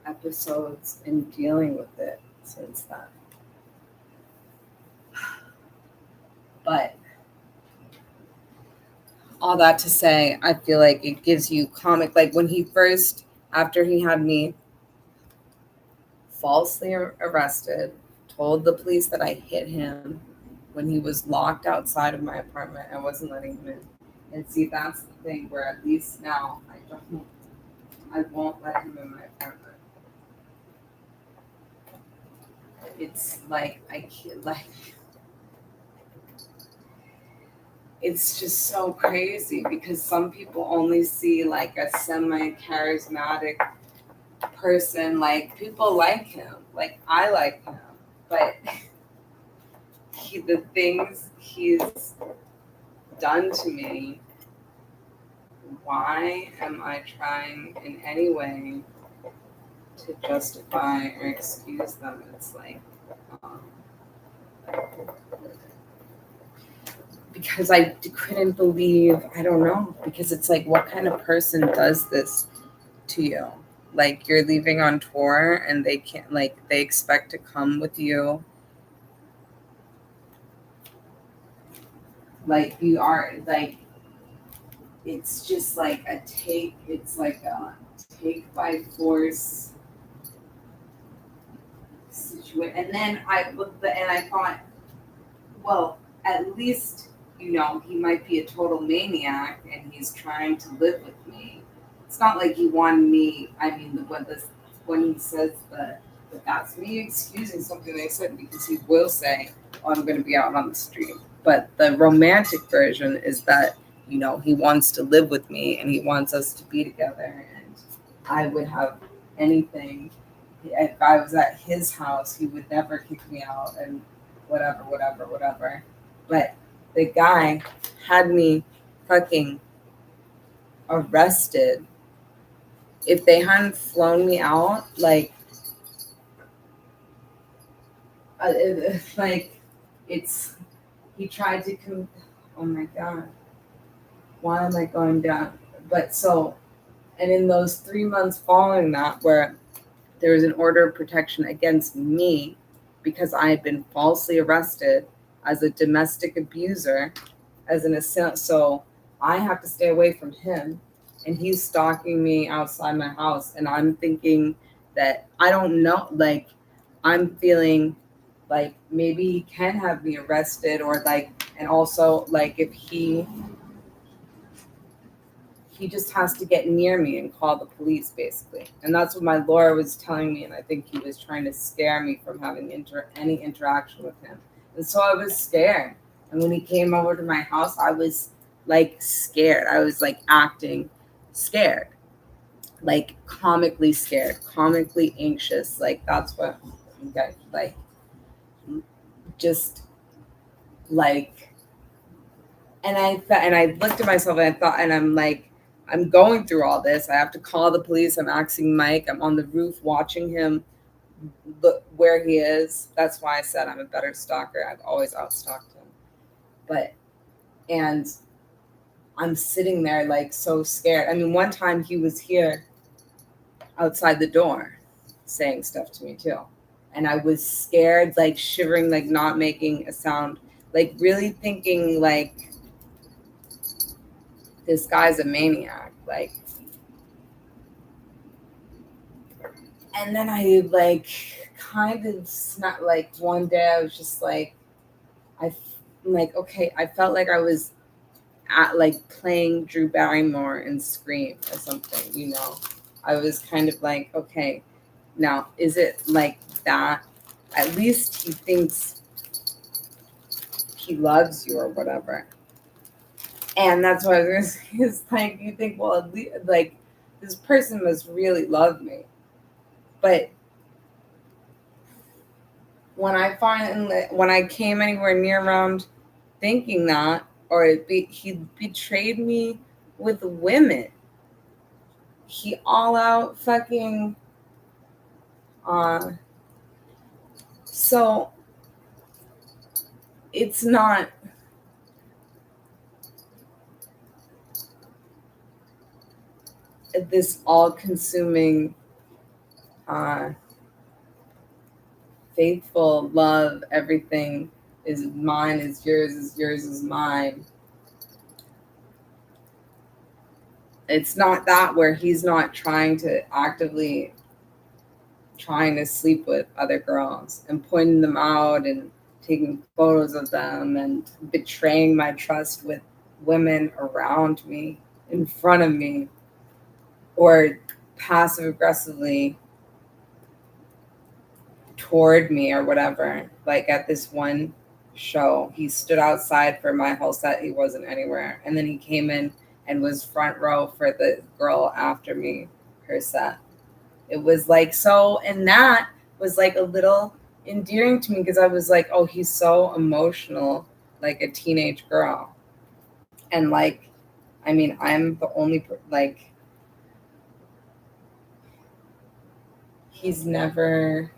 episodes, and dealing with it since then. But all that to say, I feel like it gives you comic, like when he first, after he had me falsely arrested, told the police that I hit him when he was locked outside of my apartment. I wasn't letting him in. And see, that's the thing where at least now I won't let him in my apartment. It's like I can't, like, it's just so crazy because some people only see like a semi-charismatic person. Like, people like him, like I like him, but the things he's done to me, why am I trying in any way to justify or excuse them? It's like, because I couldn't believe, I don't know, because it's like, what kind of person does this to you? Like, you're leaving on tour and they can't, like, they expect to come with you. Like, you are, like, it's just like it's like a take by force situation. And then I looked and I thought, well, at least, you know, he might be a total maniac and he's trying to live with me. It's not like he wanted me. I mean, when he says that, but that's me excusing something they said, because he will say, "Oh, I'm going to be out on the street." But the romantic version is that, you know, he wants to live with me and he wants us to be together, and I would have anything. If I was at his house, he would never kick me out, and whatever. But the guy had me fucking arrested. If they hadn't flown me out, like, he tried to oh my God, why am I going down? But so, and in those 3 months following that, where there was an order of protection against me because I had been falsely arrested as a domestic abuser, as an assailant. So I have to stay away from him, and he's stalking me outside my house. And I'm thinking that, I don't know, like, I'm feeling like maybe he can have me arrested, or like, and also like if he just has to get near me and call the police, basically. And that's what my lawyer was telling me. And I think he was trying to scare me from having any interaction with him. And so I was scared. And when he came over to my house, I was like scared. I was like acting scared, like comically scared, comically anxious. Like, that's what, like, just like, and I looked at myself and I thought, and I'm like, I'm going through all this. I have to call the police. I'm asking Mike. I'm on the roof watching him look where he is. That's why I said I'm a better stalker. I've always outstalked him. And I'm sitting there like so scared. I mean, one time he was here outside the door saying stuff to me too. And I was scared, like shivering, like not making a sound, like really thinking like, this guy's a maniac, like. And then I like kind of not like one day I was just like, I'm like, okay, I felt like I was at like playing Drew Barrymore in Scream or something, you know. I was kind of like, okay, now is it like that? At least he thinks he loves you or whatever. And that's why it's like, you think, well, at least, like, this person must really love me. But when I came anywhere near around thinking that, or he betrayed me with women. He all out fucking So it's not this all-consuming faithful love, everything is mine, is yours is mine. It's not that, where he's not trying to actively trying to sleep with other girls and pointing them out and taking photos of them and betraying my trust with women around me, in front of me, or passive aggressively toward me or whatever. Like at this one show, he stood outside for my whole set. He wasn't anywhere. And then he came in and was front row for the girl after me, her set. It was like so, and that was like a little endearing to me because I was like, oh, he's so emotional, like a teenage girl. And like, I mean, I'm the only, like, he's never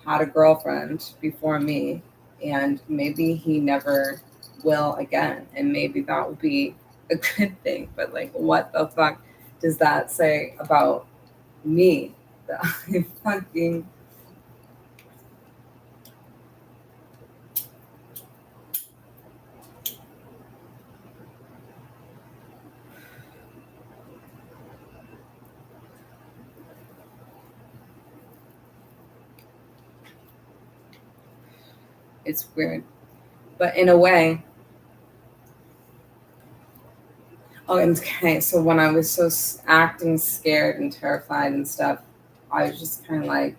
had a girlfriend before me, and maybe he never will again, and maybe that would be a good thing. But like, what the fuck does that say about me? That I fucking it's weird, but in a way. Oh, okay. So when I was so acting scared and terrified and stuff, I was just kind of like,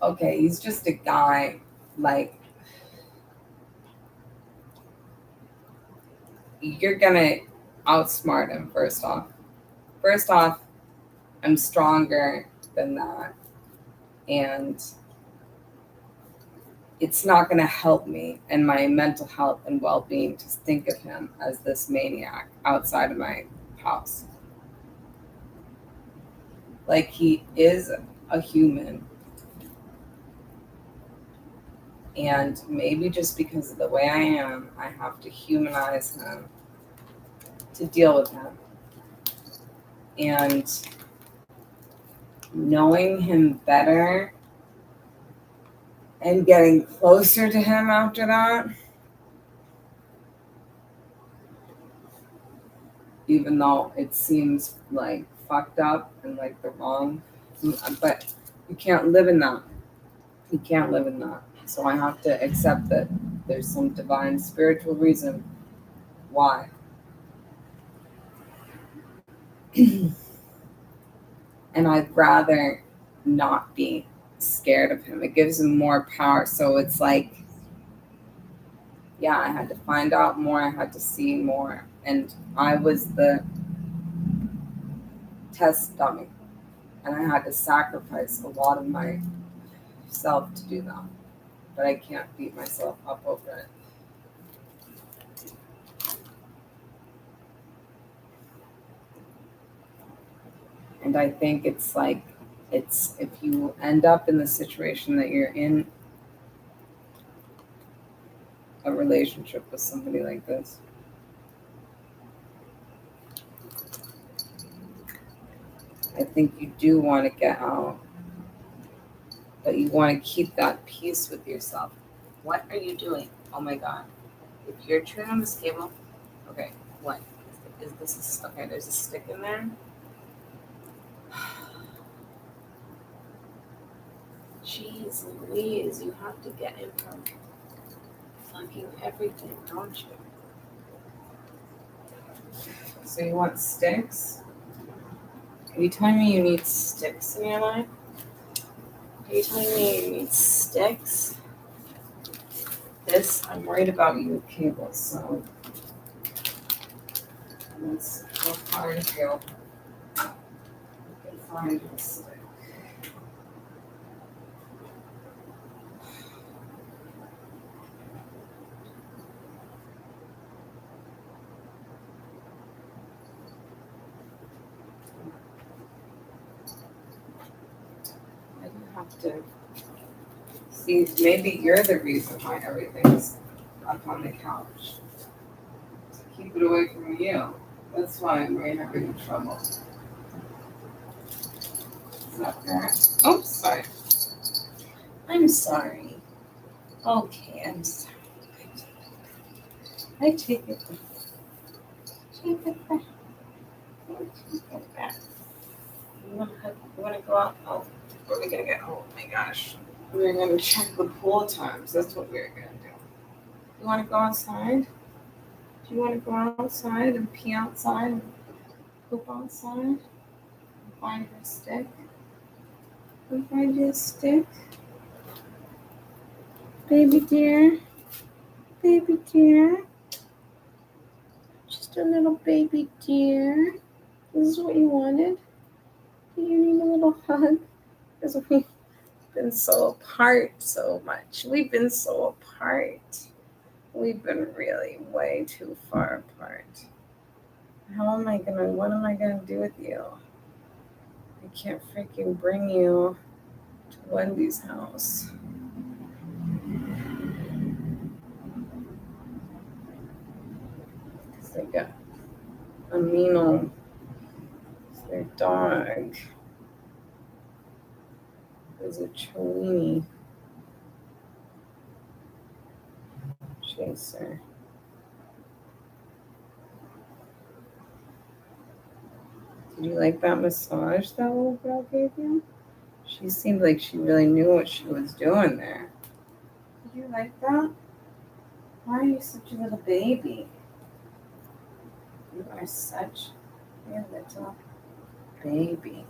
okay, he's just a guy. Like, you're gonna outsmart him. First off, I'm stronger than that, and it's not gonna help me and my mental health and well-being to think of him as this maniac outside of my house. Like, he is a human. And maybe just because of the way I am, I have to humanize him to deal with him. And knowing him better and getting closer to him after that, even though it seems like fucked up and like the wrong, but you can't live in that. You can't live in that. So I have to accept that there's some divine spiritual reason why. And I'd rather not be scared of him. It gives him more power. So it's like, yeah, I had to find out more. I had to see more. And I was the test dummy. And I had to sacrifice a lot of myself to do that. But I can't beat myself up over it. And I think it's like, it's if you end up in the situation that you're in a relationship with somebody like this, I think you do want to get out, but you want to keep that peace with yourself. What are you doing? Oh my God. If you're turning on this cable, okay, what? Is this, okay, there's a stick in there. Jeez Louise, you have to get in from fucking everything, don't you? So you want sticks? Are you telling me you need sticks in your life? Are you telling me you need sticks? I'm worried about you with cables, so let's go find you. We can find you a stick. have to see. Maybe you're the reason why everything's up on the couch. To keep it away from you. That's why we're having trouble. Is that fair? Oops, sorry. I'm sorry. Okay, I'm sorry. I take it back. Take it back. Take it back. You wanna go out? Oh, where are we gonna go? Oh my gosh. We're gonna check the pool times. That's what we're gonna do. You wanna go outside? Do you wanna go outside and pee outside and poop outside? And find your stick? And find your stick? Baby dear? Baby dear? Just a little baby dear? This is what you wanted? Do you need a little hug? Because we've been so apart so much. We've been so apart. We've been really way too far apart. What am I gonna do with you? I can't freaking bring you to Wendy's house. Because they got a mean old, their dog is a Chiweenie chaser. Did you like that massage that little girl gave you? She seemed like she really knew what she was doing there. Did you like that? Why are you such a little baby? You are such a little baby.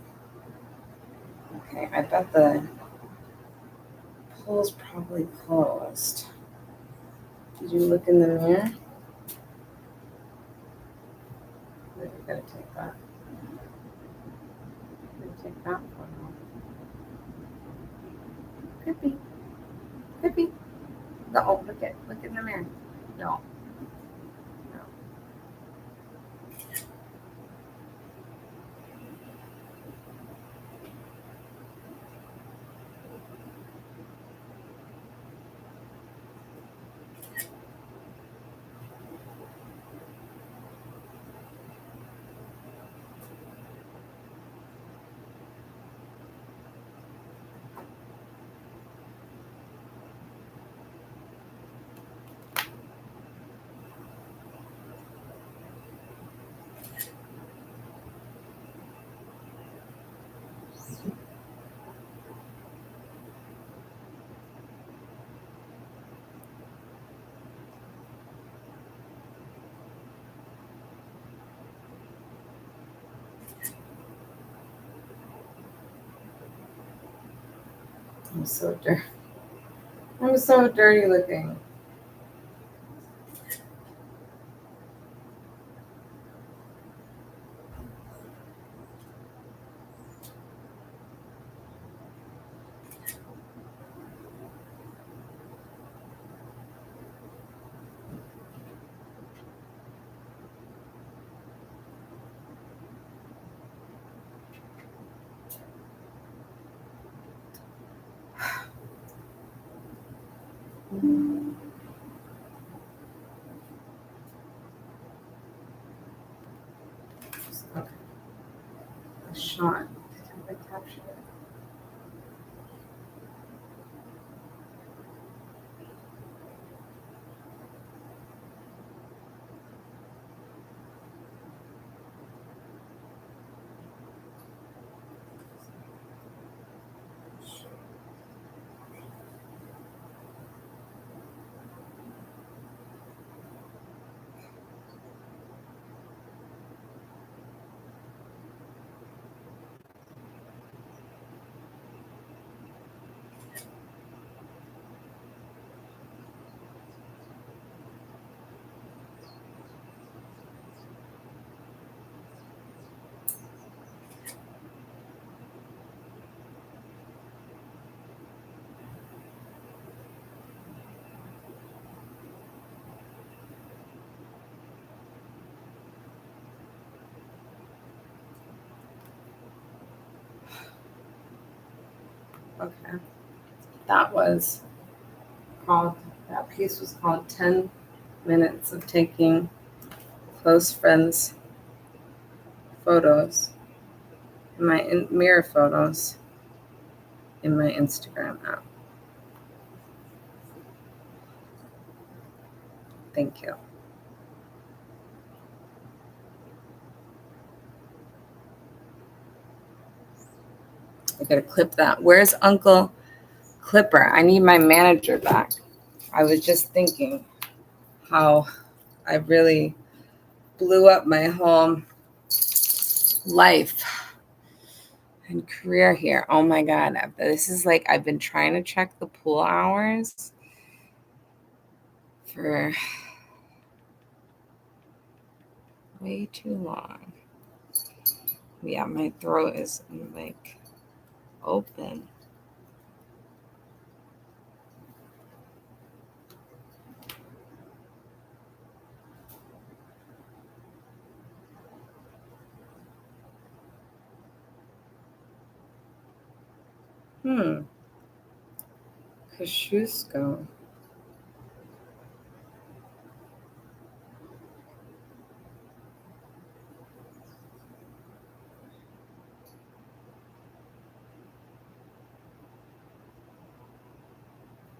Okay, I bet the pool's probably closed. Did you look in the mirror? We're gonna take that. We're gonna take that photo. Pippi. Pippi. No, oh, look in the mirror. No. No. I'm so dirty. I'm so dirty looking. Okay. A shot. I captured it. Okay. That was that piece was called 10 Minutes of Taking Close Friends Photos, mirror photos in my Instagram app. Thank you. I gotta clip that. Where's Uncle Clipper? I need my manager back. I was just thinking how I really blew up my whole life and career here. Oh my God. This is like, I've been trying to check the pool hours for way too long. Yeah, my throat is like open. Kosciuszko.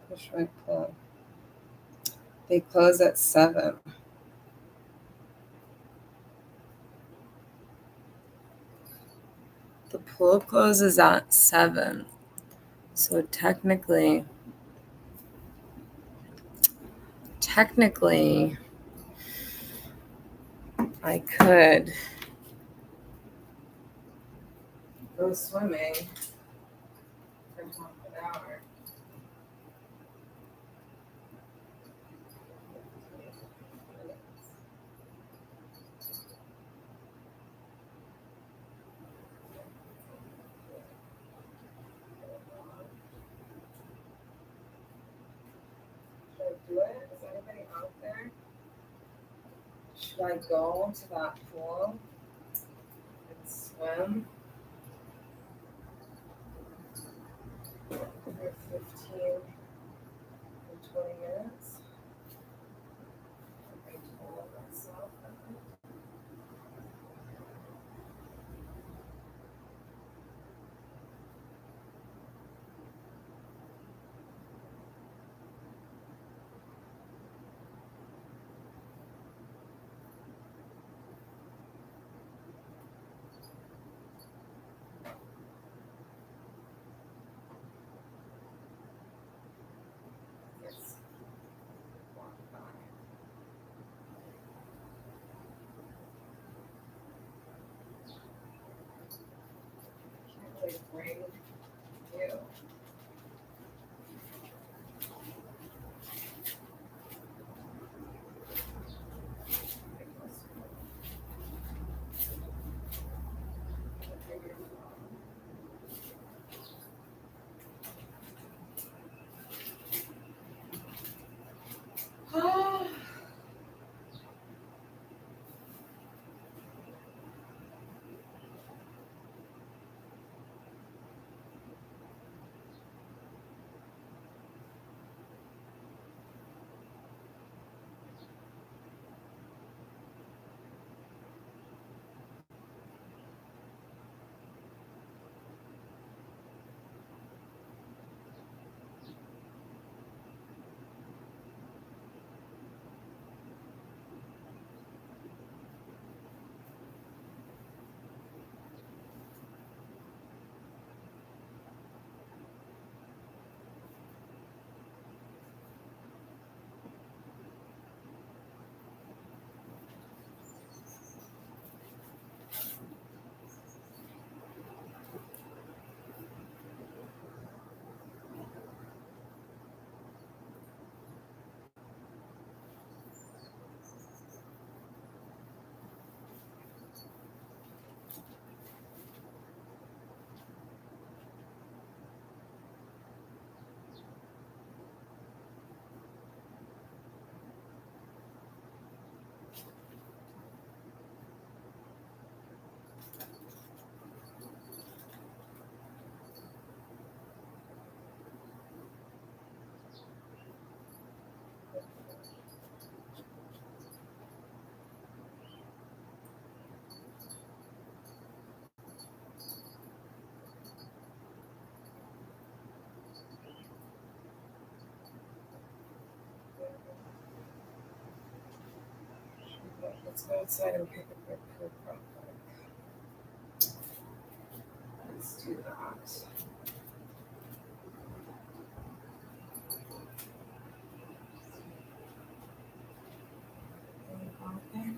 Push my pull. They close at 7. The pool closes at 7. So technically, I could go swimming for half an hour. Should I do it? Is anybody out there? Should I go to that pool and swim for 15 or 20 minutes? I told myself that. Yes. Walk by. Can't really bring you. Let's go outside and pick up your poop real quick. Let's do that. Anything?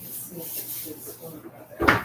Let's see if it's this one brother.